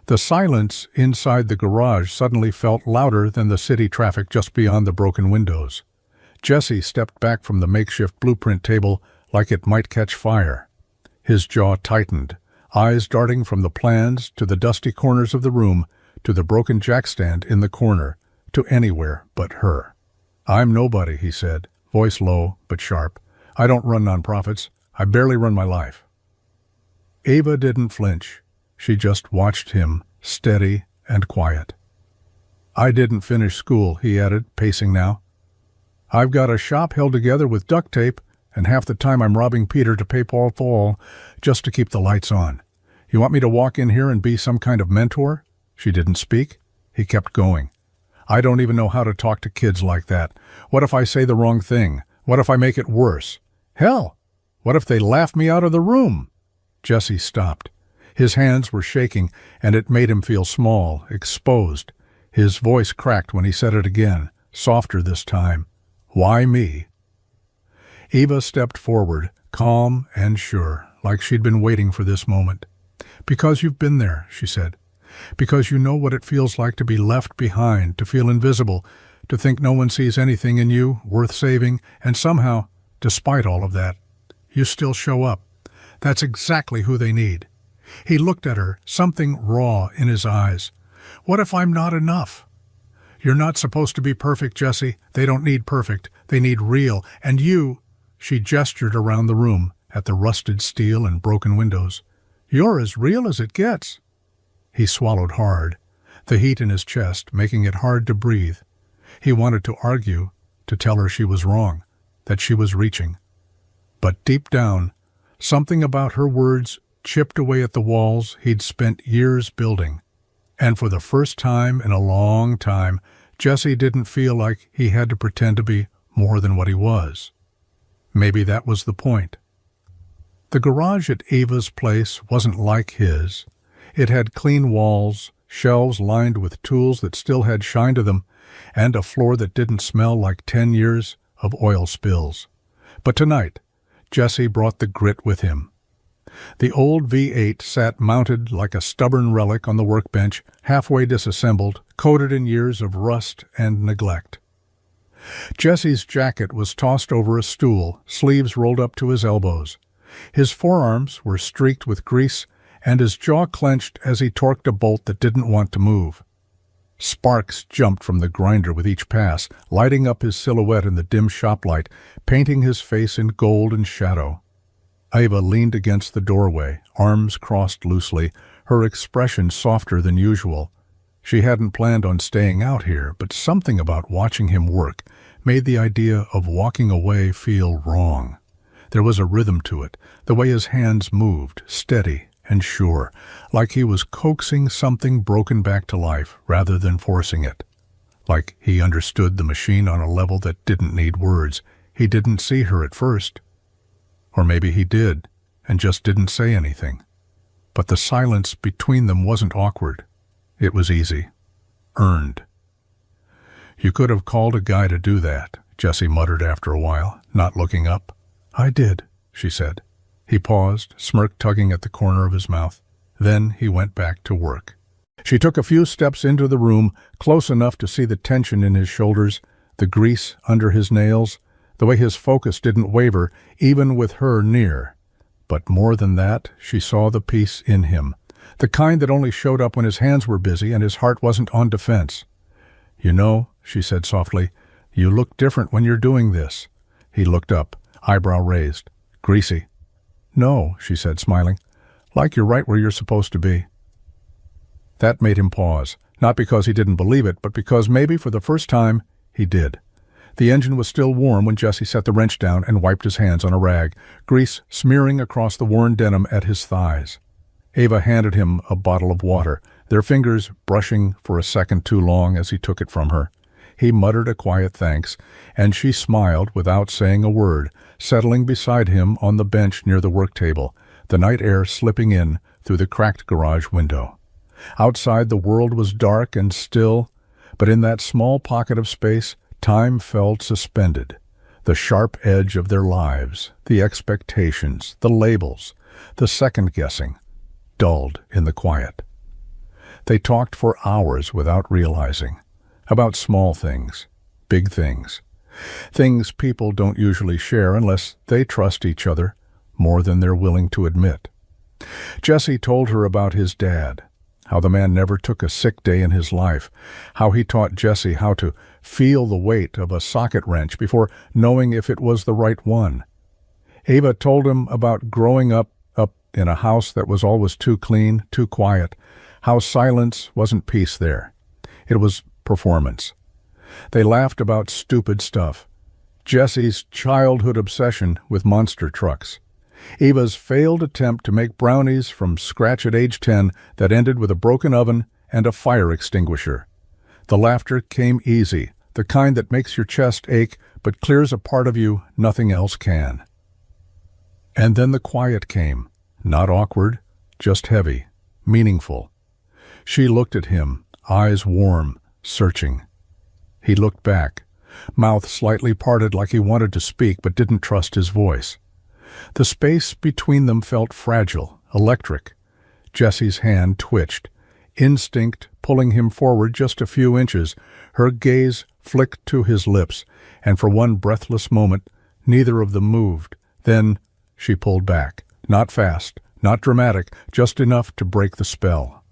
The silence inside the garage suddenly felt louder than the city traffic just beyond the broken windows. Jesse stepped back from the makeshift blueprint table like it might catch fire. His jaw tightened, eyes darting from the plans to the dusty corners of the room, to the broken jackstand in the corner, to anywhere but her. "I'm nobody," he said, voice low but sharp. "I don't run nonprofits. I barely run my life." Ava didn't flinch. She just watched him, steady and quiet. "I didn't finish school," he added, pacing now. "I've got a shop held together with duct tape, and half the time I'm robbing Peter to pay Paul Fall just to keep the lights on. You want me to walk in here and be some kind of mentor?" She didn't speak. He kept going. "I don't even know how to talk to kids like that. What if I say the wrong thing? What if I make it worse? Hell, what if they laugh me out of the room?" Jesse stopped. His hands were shaking, and it made him feel small, exposed. His voice cracked when he said it again, softer this time. "Why me?" Eva stepped forward, calm and sure, like she'd been waiting for this moment. "Because you've been there," she said. "Because you know what it feels like to be left behind, to feel invisible, to think no one sees anything in you worth saving, and somehow, despite all of that, you still show up. That's exactly who they need." He looked at her, something raw in his eyes. "What if I'm not enough?" "You're not supposed to be perfect, Jesse. They don't need perfect. They need real. And you—" She gestured around the room, at the rusted steel and broken windows. "You're as real as it gets." He swallowed hard, the heat in his chest making it hard to breathe. He wanted to argue, to tell her she was wrong, that she was reaching. But deep down, something about her words chipped away at the walls he'd spent years building. And for the first time in a long time, Jesse didn't feel like he had to pretend to be more than what he was. Maybe that was the point. The garage at Ava's place wasn't like his. It had clean walls, shelves lined with tools that still had shine to them, and a floor that didn't smell like 10 years of oil spills. But tonight, Jesse brought the grit with him. The old V8 sat mounted like a stubborn relic on the workbench, halfway disassembled, coated in years of rust and neglect. Jesse's jacket was tossed over a stool, sleeves rolled up to his elbows. His forearms were streaked with grease, and his jaw clenched as he torqued a bolt that didn't want to move. Sparks jumped from the grinder with each pass, lighting up his silhouette in the dim shop light, painting his face in gold and shadow. Ava leaned against the doorway, arms crossed loosely, her expression softer than usual. She hadn't planned on staying out here, but something about watching him work made the idea of walking away feel wrong. There was a rhythm to it, the way his hands moved, steady and sure, like he was coaxing something broken back to life rather than forcing it. Like he understood the machine on a level that didn't need words. He didn't see her at first. Or maybe he did, and just didn't say anything. But the silence between them wasn't awkward. It was easy. Earned. "You could have called a guy to do that," Jesse muttered after a while, not looking up. "I did," she said. He paused, smirk tugging at the corner of his mouth. Then he went back to work. She took a few steps into the room, close enough to see the tension in his shoulders, the grease under his nails, the way his focus didn't waver, even with her near. But more than that, she saw the peace in him, the kind that only showed up when his hands were busy and his heart wasn't on defense. "You know," she said softly, "you look different when you're doing this." He looked up, eyebrow raised. "Greasy." "No," she said, smiling. "Like you're right where you're supposed to be." That made him pause, not because he didn't believe it, but because maybe for the first time he did. The engine was still warm when Jesse set the wrench down and wiped his hands on a rag, grease smearing across the worn denim at his thighs. Ava handed him a bottle of water, their fingers brushing for a second too long as he took it from her. He muttered a quiet thanks, and she smiled without saying a word, settling beside him on the bench near the work table, the night air slipping in through the cracked garage window. Outside the world was dark and still, but in that small pocket of space, time felt suspended. The sharp edge of their lives, the expectations, the labels, the second-guessing, dulled in the quiet. They talked for hours without realizing, about small things, big things, things people don't usually share unless they trust each other more than they're willing to admit. Jesse told her about his dad, how the man never took a sick day in his life, how he taught Jesse how to feel the weight of a socket wrench before knowing if it was the right one. Ava told him about growing up in a house that was always too clean, too quiet, how silence wasn't peace there. It was performance. They laughed about stupid stuff. Jesse's childhood obsession with monster trucks. Eva's failed attempt to make brownies from scratch at age 10 that ended with a broken oven and a fire extinguisher. The laughter came easy, the kind that makes your chest ache but clears a part of you nothing else can. And then the quiet came, not awkward, just heavy, meaningful. She looked at him, eyes warm, searching. He looked back, mouth slightly parted like he wanted to speak but didn't trust his voice. The space between them felt fragile, electric. Jessie's hand twitched, instinct pulling him forward just a few inches. Her gaze flicked to his lips, and for one breathless moment, neither of them moved. Then she pulled back. Not fast, not dramatic, just enough to break the spell.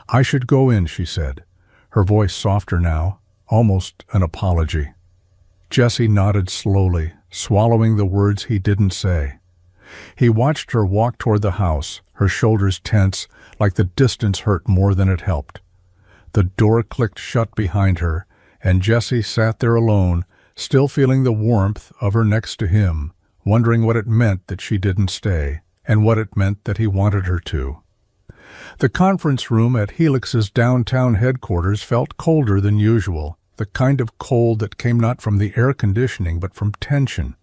"I should go in," she said, her voice softer now, almost an apology. Jessie nodded slowly, swallowing the words he didn't say. He watched her walk toward the house, her shoulders tense, like the distance hurt more than it helped. The door clicked shut behind her, and Jessie sat there alone, still feeling the warmth of her next to him, wondering what it meant that she didn't stay, and what it meant that he wanted her to. The conference room at Helix's downtown headquarters felt colder than usual, the kind of cold that came not from the air conditioning but from tension.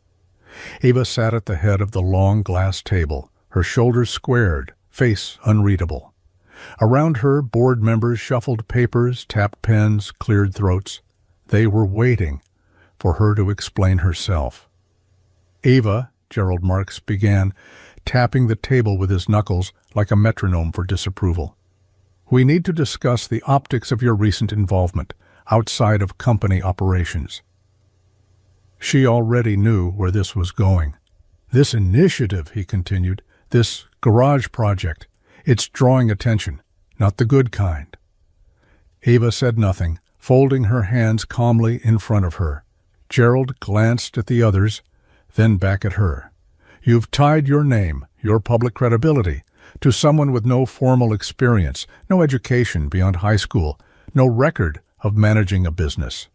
Ava sat at the head of the long glass table, her shoulders squared, face unreadable. Around her, board members shuffled papers, tapped pens, cleared throats. They were waiting for her to explain herself. "Ava," Gerald Marks began, tapping the table with his knuckles like a metronome for disapproval. "We need to discuss the optics of your recent involvement, outside of company operations." She already knew where this was going. "This initiative," he continued, "this garage project, it's drawing attention, not the good kind." Ava said nothing, folding her hands calmly in front of her. Gerald glanced at the others, then back at her. "You've tied your name, your public credibility, to someone with no formal experience, no education beyond high school, no record of managing a business."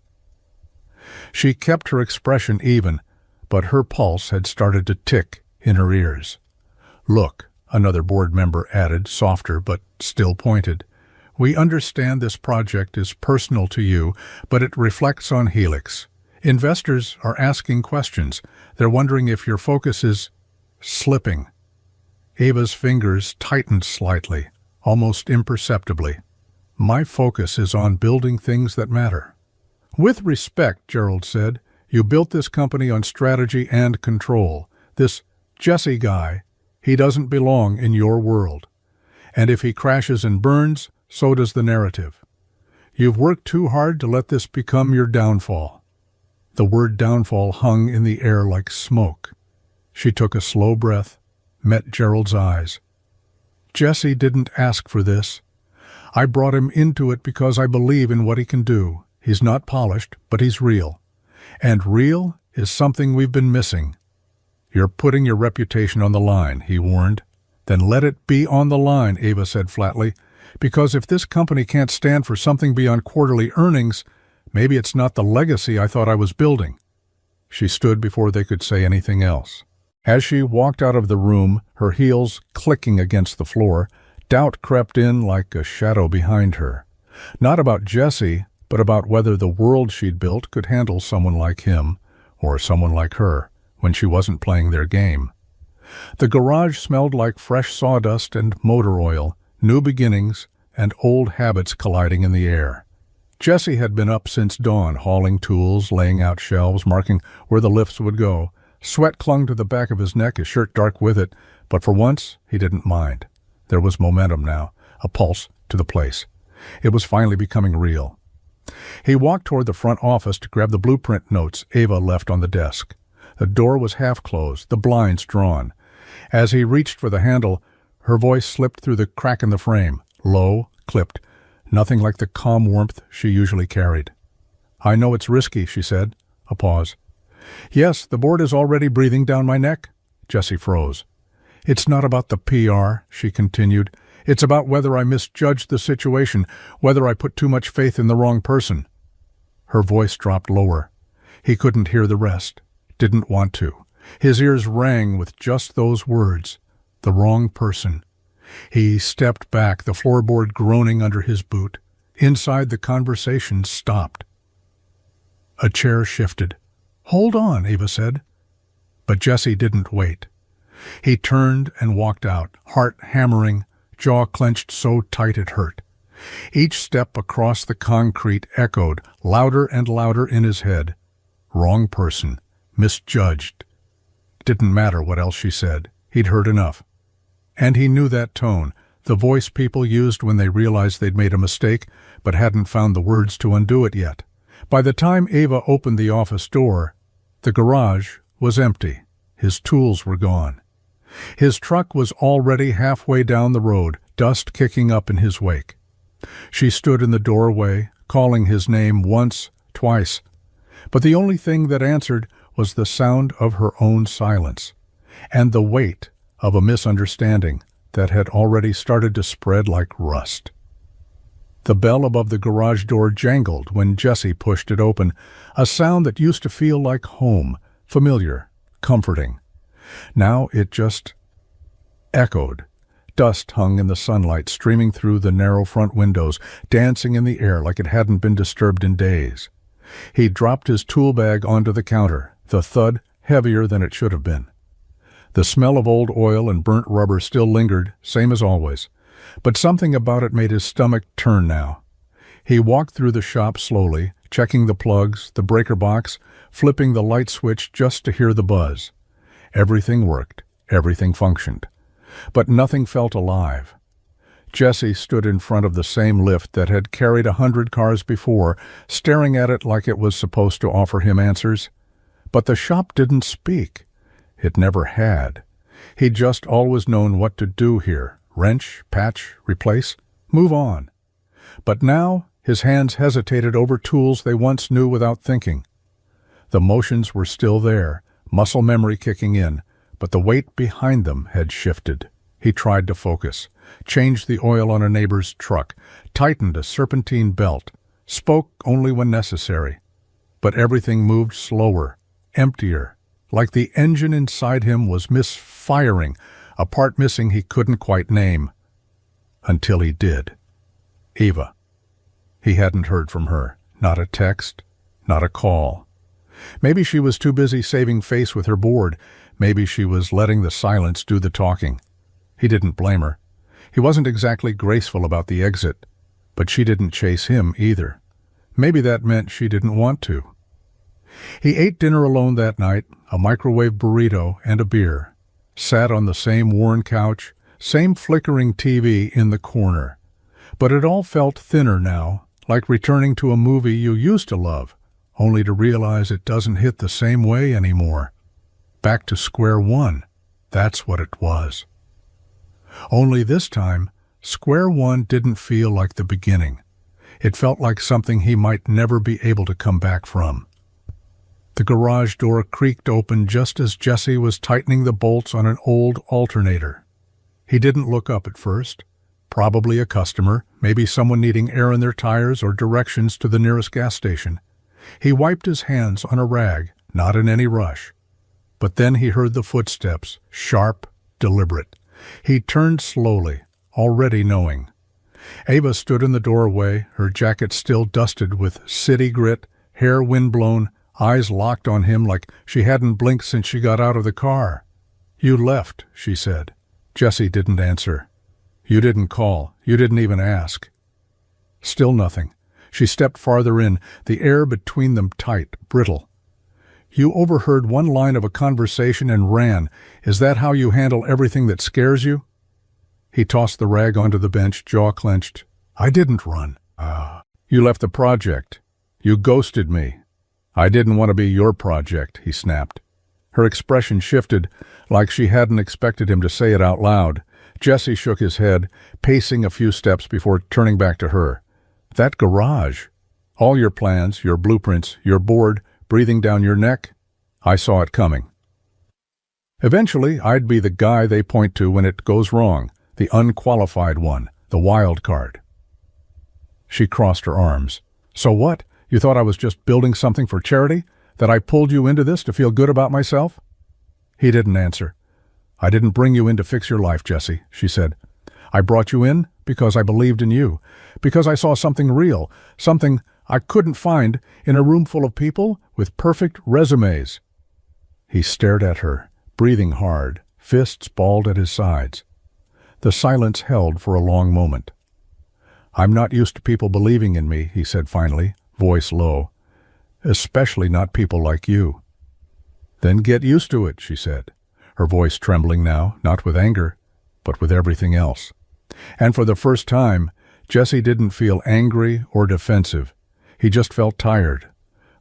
She kept her expression even, but her pulse had started to tick in her ears. "Look," another board member added, softer but still pointed, "we understand this project is personal to you, but it reflects on Helix. Investors are asking questions. They're wondering if your focus is slipping." Ava's fingers tightened slightly, almost imperceptibly. "My focus is on building things that matter." "With respect," Gerald said, "you built this company on strategy and control. This Jesse guy, he doesn't belong in your world. And if he crashes and burns, so does the narrative. You've worked too hard to let this become your downfall." The word downfall hung in the air like smoke. She took a slow breath, met Gerald's eyes. "Jesse didn't ask for this. I brought him into it because I believe in what he can do. He's not polished, but he's real. And real is something we've been missing." "You're putting your reputation on the line," he warned. "Then let it be on the line," Ava said flatly, "because if this company can't stand for something beyond quarterly earnings, maybe it's not the legacy I thought I was building." She stood before they could say anything else. As she walked out of the room, her heels clicking against the floor, doubt crept in like a shadow behind her. Not about Jesse, but about whether the world she'd built could handle someone like him, or someone like her, when she wasn't playing their game. The garage smelled like fresh sawdust and motor oil, new beginnings, and old habits colliding in the air. Jesse had been up since dawn, hauling tools, laying out shelves, marking where the lifts would go. Sweat clung to the back of his neck, his shirt dark with it, but for once he didn't mind. There was momentum now, a pulse to the place. It was finally becoming real. He walked toward the front office to grab the blueprint notes Ava left on the desk. The door was half closed, the blinds drawn. As he reached for the handle, her voice slipped through the crack in the frame, low, clipped, nothing like the calm warmth she usually carried. I know it's risky, she said. A pause. Yes, the board is already breathing down my neck. Jessie froze. It's not about the PR, she continued. It's about whether I misjudged the situation, whether I put too much faith in the wrong person. Her voice dropped lower. He couldn't hear the rest. Didn't want to. His ears rang with just those words. The wrong person. He stepped back, the floorboard groaning under his boot. Inside, the conversation stopped. A chair shifted. Hold on, Ava said. But Jessie didn't wait. He turned and walked out, heart hammering, jaw clenched so tight it hurt. Each step across the concrete echoed, louder and louder in his head. Wrong person. Misjudged. Didn't matter what else she said. He'd heard enough. And he knew that tone, the voice people used when they realized they'd made a mistake but hadn't found the words to undo it yet. By the time Ava opened the office door, the garage was empty. His tools were gone. His truck was already halfway down the road, dust kicking up in his wake. She stood in the doorway, calling his name once, twice. But the only thing that answered was the sound of her own silence, and the weight of a misunderstanding that had already started to spread like rust. The bell above the garage door jangled when Jessie pushed it open, a sound that used to feel like home, familiar, comforting. Now it just echoed. Dust hung in the sunlight, streaming through the narrow front windows, dancing in the air like it hadn't been disturbed in days. He dropped his tool bag onto the counter, the thud heavier than it should have been. The smell of old oil and burnt rubber still lingered, same as always, but something about it made his stomach turn now. He walked through the shop slowly, checking the plugs, the breaker box, flipping the light switch just to hear the buzz. Everything worked, everything functioned, but nothing felt alive. Jessie stood in front of the same lift that had carried 100 cars before, staring at it like it was supposed to offer him answers. But the shop didn't speak. It never had. He'd just always known what to do here. Wrench, patch, replace, move on. But now his hands hesitated over tools they once knew without thinking. The motions were still there, muscle memory kicking in, but the weight behind them had shifted. He tried to focus, changed the oil on a neighbor's truck, tightened a serpentine belt, spoke only when necessary. But everything moved slower, emptier, like the engine inside him was misfiring, a part missing he couldn't quite name. Until he did. Ava. He hadn't heard from her. Not a text, not a call. Maybe she was too busy saving face with her board. Maybe she was letting the silence do the talking. He didn't blame her. He wasn't exactly graceful about the exit, but she didn't chase him either. Maybe that meant she didn't want to. He ate dinner alone that night, a microwave burrito and a beer, sat on the same worn couch, same flickering TV in the corner. But it all felt thinner now, like returning to a movie you used to love, only to realize it doesn't hit the same way anymore. Back to square one, that's what it was. Only this time, square one didn't feel like the beginning. It felt like something he might never be able to come back from. The garage door creaked open just as Jessie was tightening the bolts on an old alternator. He didn't look up at first. Probably a customer, maybe someone needing air in their tires or directions to the nearest gas station. He wiped his hands on a rag, not in any rush. But then he heard the footsteps, sharp, deliberate. He turned slowly, already knowing. Ava stood in the doorway, her jacket still dusted with city grit, hair windblown, eyes locked on him like she hadn't blinked since she got out of the car. "You left," she said. Jessie didn't answer. "You didn't call. You didn't even ask." Still nothing. She stepped farther in, the air between them tight, brittle. "You overheard one line of a conversation and ran. Is that how you handle everything that scares you?" He tossed the rag onto the bench, jaw clenched. "I didn't run." "You left the project. You ghosted me." "I didn't want to be your project," he snapped. Her expression shifted, like she hadn't expected him to say it out loud. Jessie shook his head, pacing a few steps before turning back to her. "That garage. All your plans, your blueprints, your board, breathing down your neck. I saw it coming. Eventually, I'd be the guy they point to when it goes wrong, the unqualified one, the wild card. She crossed her arms. So what? You thought I was just building something for charity? That I pulled you into this to feel good about myself? He didn't answer. I didn't bring you in to fix your life, Jesse, she said. I brought you in because I believed in you, because I saw something real, something I couldn't find in a room full of people with perfect resumes. He stared at her, breathing hard, fists balled at his sides. The silence held for a long moment. I'm not used to people believing in me, he said finally, voice low. Especially not people like you. Then get used to it, she said, her voice trembling now, not with anger, but with everything else. And for the first time, Jesse didn't feel angry or defensive. He just felt tired,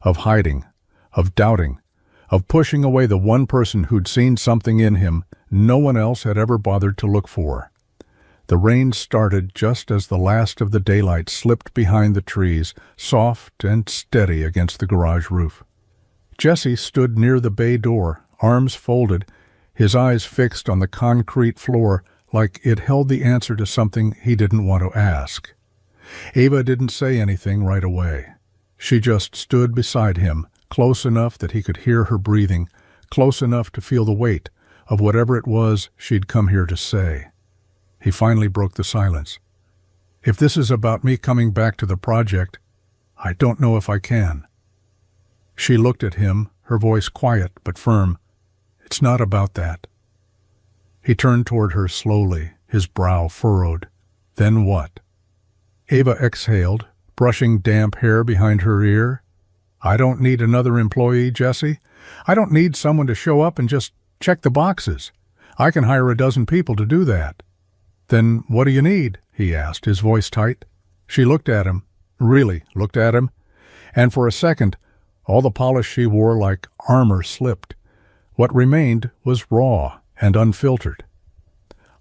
of hiding, of doubting, of pushing away the one person who'd seen something in him no one else had ever bothered to look for. The rain started just as the last of the daylight slipped behind the trees, soft and steady against the garage roof. Jesse stood near the bay door, arms folded, his eyes fixed on the concrete floor like it held the answer to something he didn't want to ask. Ava didn't say anything right away. She just stood beside him, close enough that he could hear her breathing, close enough to feel the weight of whatever it was she'd come here to say. He finally broke the silence. If this is about me coming back to the project, I don't know if I can. She looked at him, her voice quiet but firm. It's not about that. He turned toward her slowly, his brow furrowed. Then what? Ava exhaled, brushing damp hair behind her ear. I don't need another employee, Jesse. I don't need someone to show up and just check the boxes. I can hire a dozen people to do that. Then what do you need? He asked, his voice tight. She looked at him, really looked at him, and for a second, all the polish she wore like armor slipped. What remained was raw and unfiltered.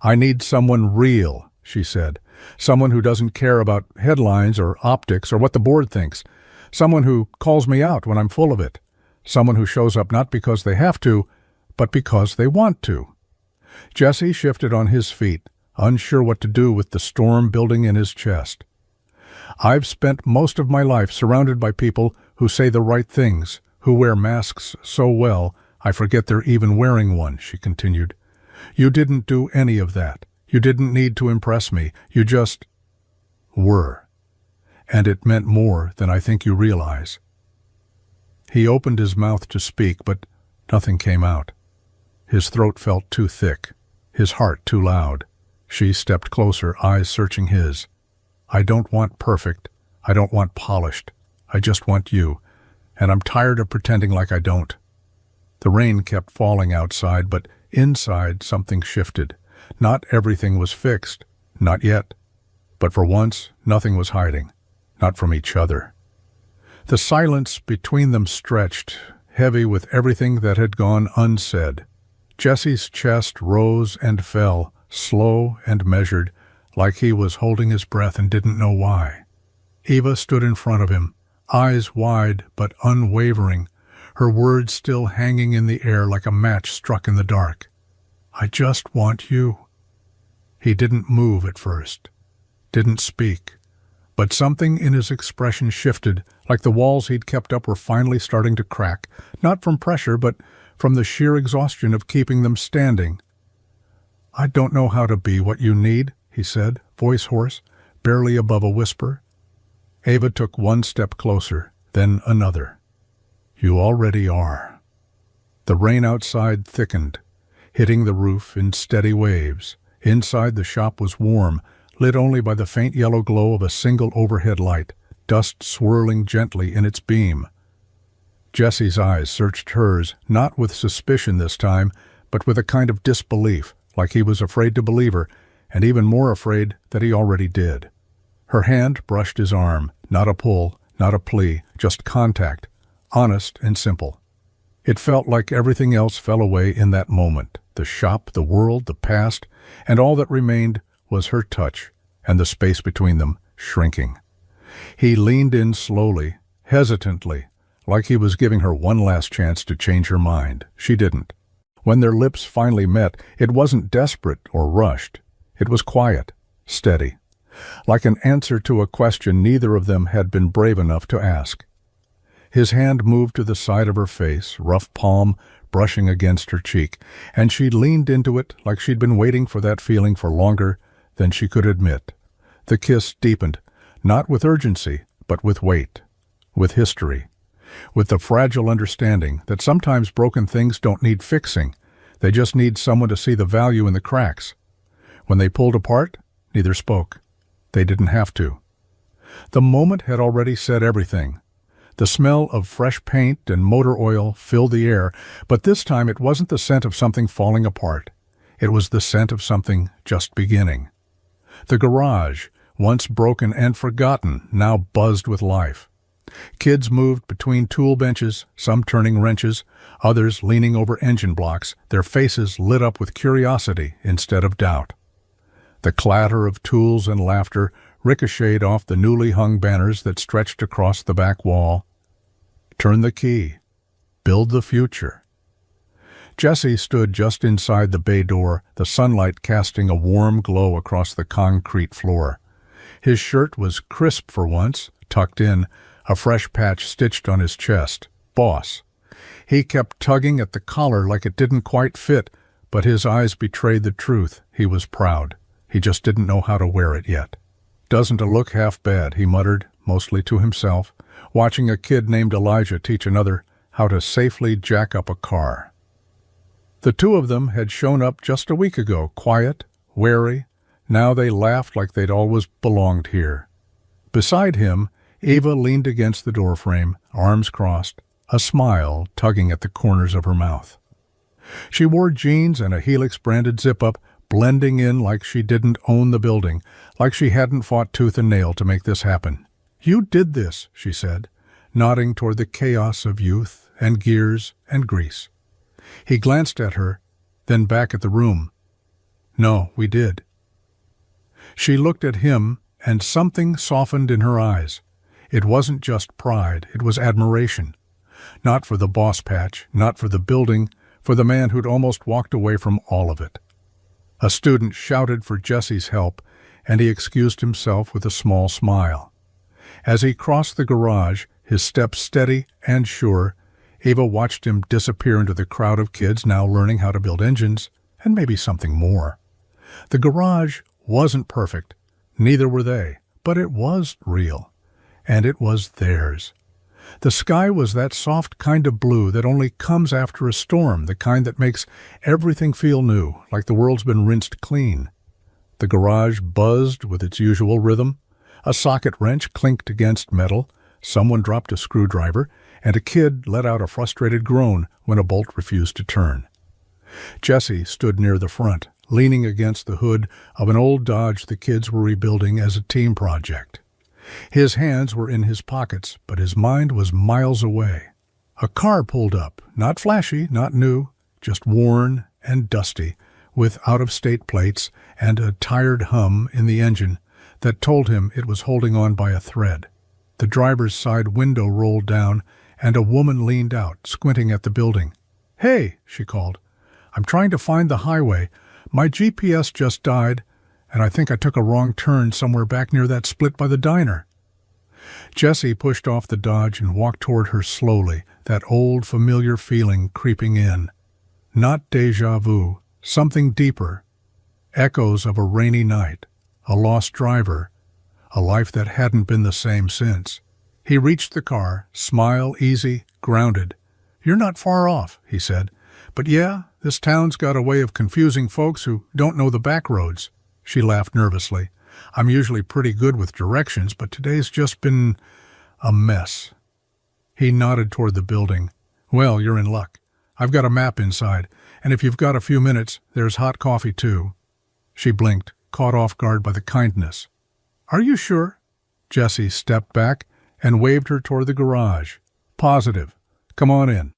I need someone real, she said. Someone who doesn't care about headlines or optics or what the board thinks. Someone who calls me out when I'm full of it. Someone who shows up not because they have to, but because they want to. Jesse shifted on his feet, unsure what to do with the storm building in his chest. I've spent most of my life surrounded by people who say the right things, who wear masks so well I forget they're even wearing one, she continued. You didn't do any of that. You didn't need to impress me. You just were. And it meant more than I think you realize. He opened his mouth to speak, but nothing came out. His throat felt too thick, his heart too loud. She stepped closer, eyes searching his. I don't want perfect. I don't want polished. I just want you. And I'm tired of pretending like I don't. The rain kept falling outside, but inside something shifted. Not everything was fixed. Not yet. But for once, nothing was hiding. Not from each other. The silence between them stretched, heavy with everything that had gone unsaid. Jesse's chest rose and fell, slow and measured, like he was holding his breath and didn't know why. Ava stood in front of him, eyes wide but unwavering, her words still hanging in the air like a match struck in the dark. I just want you. He didn't move at first, didn't speak, but something in his expression shifted, like the walls he'd kept up were finally starting to crack, not from pressure, but from the sheer exhaustion of keeping them standing. I don't know how to be what you need, he said, voice hoarse, barely above a whisper. Ava took one step closer, then another. You already are. The rain outside thickened, hitting the roof in steady waves. Inside the shop was warm, lit only by the faint yellow glow of a single overhead light, dust swirling gently in its beam. Jesse's eyes searched hers, not with suspicion this time, but with a kind of disbelief, like he was afraid to believe her, and even more afraid that he already did. Her hand brushed his arm, not a pull, not a plea, just contact, honest and simple. It felt like everything else fell away in that moment, the shop, the world, the past, and all that remained was her touch, and the space between them shrinking. He leaned in slowly, hesitantly, like he was giving her one last chance to change her mind. She didn't. When their lips finally met, it wasn't desperate or rushed. It was quiet, steady, like an answer to a question neither of them had been brave enough to ask. His hand moved to the side of her face, rough palm brushing against her cheek, and she leaned into it like she'd been waiting for that feeling for longer than she could admit. The kiss deepened, not with urgency, but with weight, with history, with the fragile understanding that sometimes broken things don't need fixing, they just need someone to see the value in the cracks. When they pulled apart, neither spoke. They didn't have to. The moment had already said everything. The smell of fresh paint and motor oil filled the air, but this time it wasn't the scent of something falling apart. It was the scent of something just beginning. The garage, once broken and forgotten, now buzzed with life. Kids moved between tool benches, some turning wrenches, others leaning over engine blocks, their faces lit up with curiosity instead of doubt. The clatter of tools and laughter ricocheted off the newly hung banners that stretched across the back wall. Turn the key. Build the future. Jesse stood just inside the bay door, the sunlight casting a warm glow across the concrete floor. His shirt was crisp for once, tucked in, a fresh patch stitched on his chest. Boss. He kept tugging at the collar like it didn't quite fit, but his eyes betrayed the truth. He was proud. He just didn't know how to wear it yet. Doesn't it look half bad, he muttered, mostly to himself, watching a kid named Elijah teach another how to safely jack up a car. The two of them had shown up just a week ago, quiet, wary. Now they laughed like they'd always belonged here. Beside him, Eva leaned against the doorframe, arms crossed, a smile tugging at the corners of her mouth. She wore jeans and a Helix-branded zip-up, blending in like she didn't own the building, like she hadn't fought tooth and nail to make this happen. "You did this," she said, nodding toward the chaos of youth and gears and grease. He glanced at her, then back at the room. "No, we did." She looked at him, and something softened in her eyes. It wasn't just pride, it was admiration. Not for the boss patch, not for the building, for the man who'd almost walked away from all of it. A student shouted for Jesse's help, and he excused himself with a small smile. As he crossed the garage, his step steady and sure, Eva watched him disappear into the crowd of kids now learning how to build engines, and maybe something more. The garage wasn't perfect, neither were they, but it was real, and it was theirs. The sky was that soft kind of blue that only comes after a storm, the kind that makes everything feel new, like the world's been rinsed clean. The garage buzzed with its usual rhythm. A socket wrench clinked against metal, someone dropped a screwdriver, and a kid let out a frustrated groan when a bolt refused to turn. Jesse stood near the front, leaning against the hood of an old Dodge the kids were rebuilding as a team project. His hands were in his pockets, but his mind was miles away. A car pulled up, not flashy, not new, just worn and dusty, with out-of-state plates and a tired hum in the engine that told him it was holding on by a thread. The driver's side window rolled down, and a woman leaned out, squinting at the building. "Hey," she called, "I'm trying to find the highway. My GPS just died, and I think I took a wrong turn somewhere back near that split by the diner." Jesse pushed off the Dodge and walked toward her slowly, that old familiar feeling creeping in. Not déjà vu, something deeper. Echoes of a rainy night, a lost driver, a life that hadn't been the same since. He reached the car, smile easy, grounded. "You're not far off," he said. "But yeah, this town's got a way of confusing folks who don't know the back roads." She laughed nervously. "I'm usually pretty good with directions, but today's just been a mess." He nodded toward the building. "Well, you're in luck. I've got a map inside, and if you've got a few minutes, there's hot coffee too." She blinked, caught off guard by the kindness. "Are you sure?" Jesse stepped back and waved her toward the garage. "Positive. Come on in."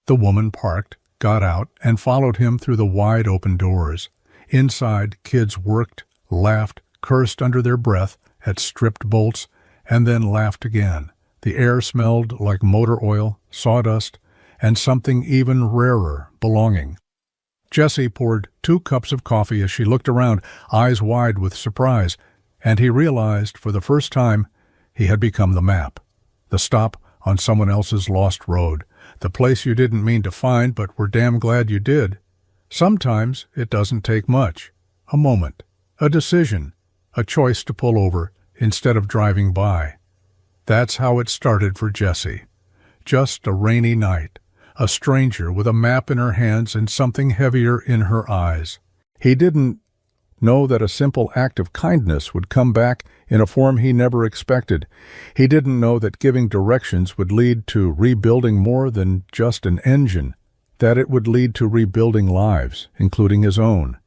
The woman parked, got out, and followed him through the wide-open doors. Inside, kids worked, laughed, cursed under their breath at stripped bolts and then laughed again. The air smelled like motor oil, sawdust, and something even rarer, belonging. Jessie poured 2 cups of coffee as she looked around, eyes wide with surprise, and he realized for the first time he had become the map. The stop on someone else's lost road, the place you didn't mean to find but were damn glad you did. Sometimes it doesn't take much. A moment, a decision, a choice to pull over instead of driving by. That's how it started for Jessie. Just a rainy night, a stranger with a map in her hands and something heavier in her eyes. He didn't know that a simple act of kindness would come back in a form he never expected. He didn't know that giving directions would lead to rebuilding more than just an engine, that it would lead to rebuilding lives, including his own.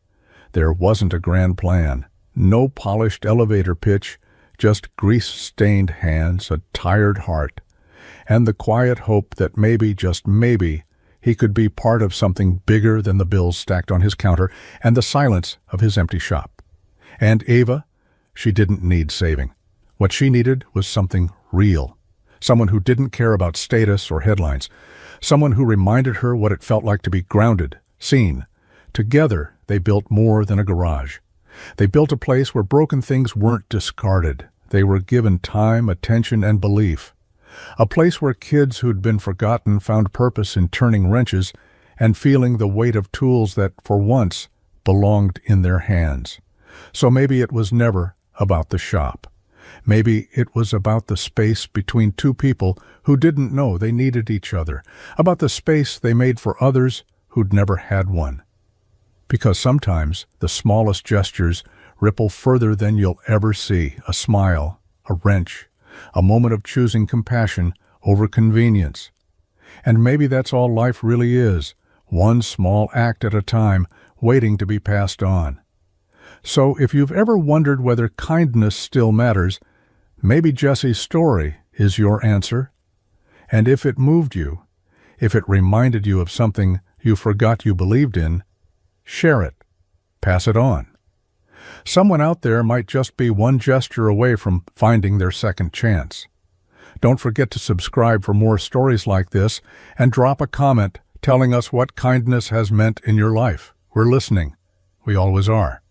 There wasn't a grand plan, no polished elevator pitch, just grease-stained hands, a tired heart, and the quiet hope that maybe, just maybe, he could be part of something bigger than the bills stacked on his counter and the silence of his empty shop. And Ava, she didn't need saving. What she needed was something real, someone who didn't care about status or headlines, someone who reminded her what it felt like to be grounded, seen. Together, they built more than a garage. They built a place where broken things weren't discarded. They were given time, attention, and belief. A place where kids who'd been forgotten found purpose in turning wrenches and feeling the weight of tools that, for once, belonged in their hands. So maybe it was never about the shop. Maybe it was about the space between 2 people who didn't know they needed each other, about the space they made for others who'd never had one. Because sometimes the smallest gestures ripple further than you'll ever see. A smile, a wrench, a moment of choosing compassion over convenience. And maybe that's all life really is, one small act at a time, waiting to be passed on. So if you've ever wondered whether kindness still matters, maybe Jessie's story is your answer. And if it moved you, if it reminded you of something you forgot you believed in, share it. Pass it on. Someone out there might just be one gesture away from finding their second chance. Don't forget to subscribe for more stories like this and drop a comment telling us what kindness has meant in your life. We're listening. We always are.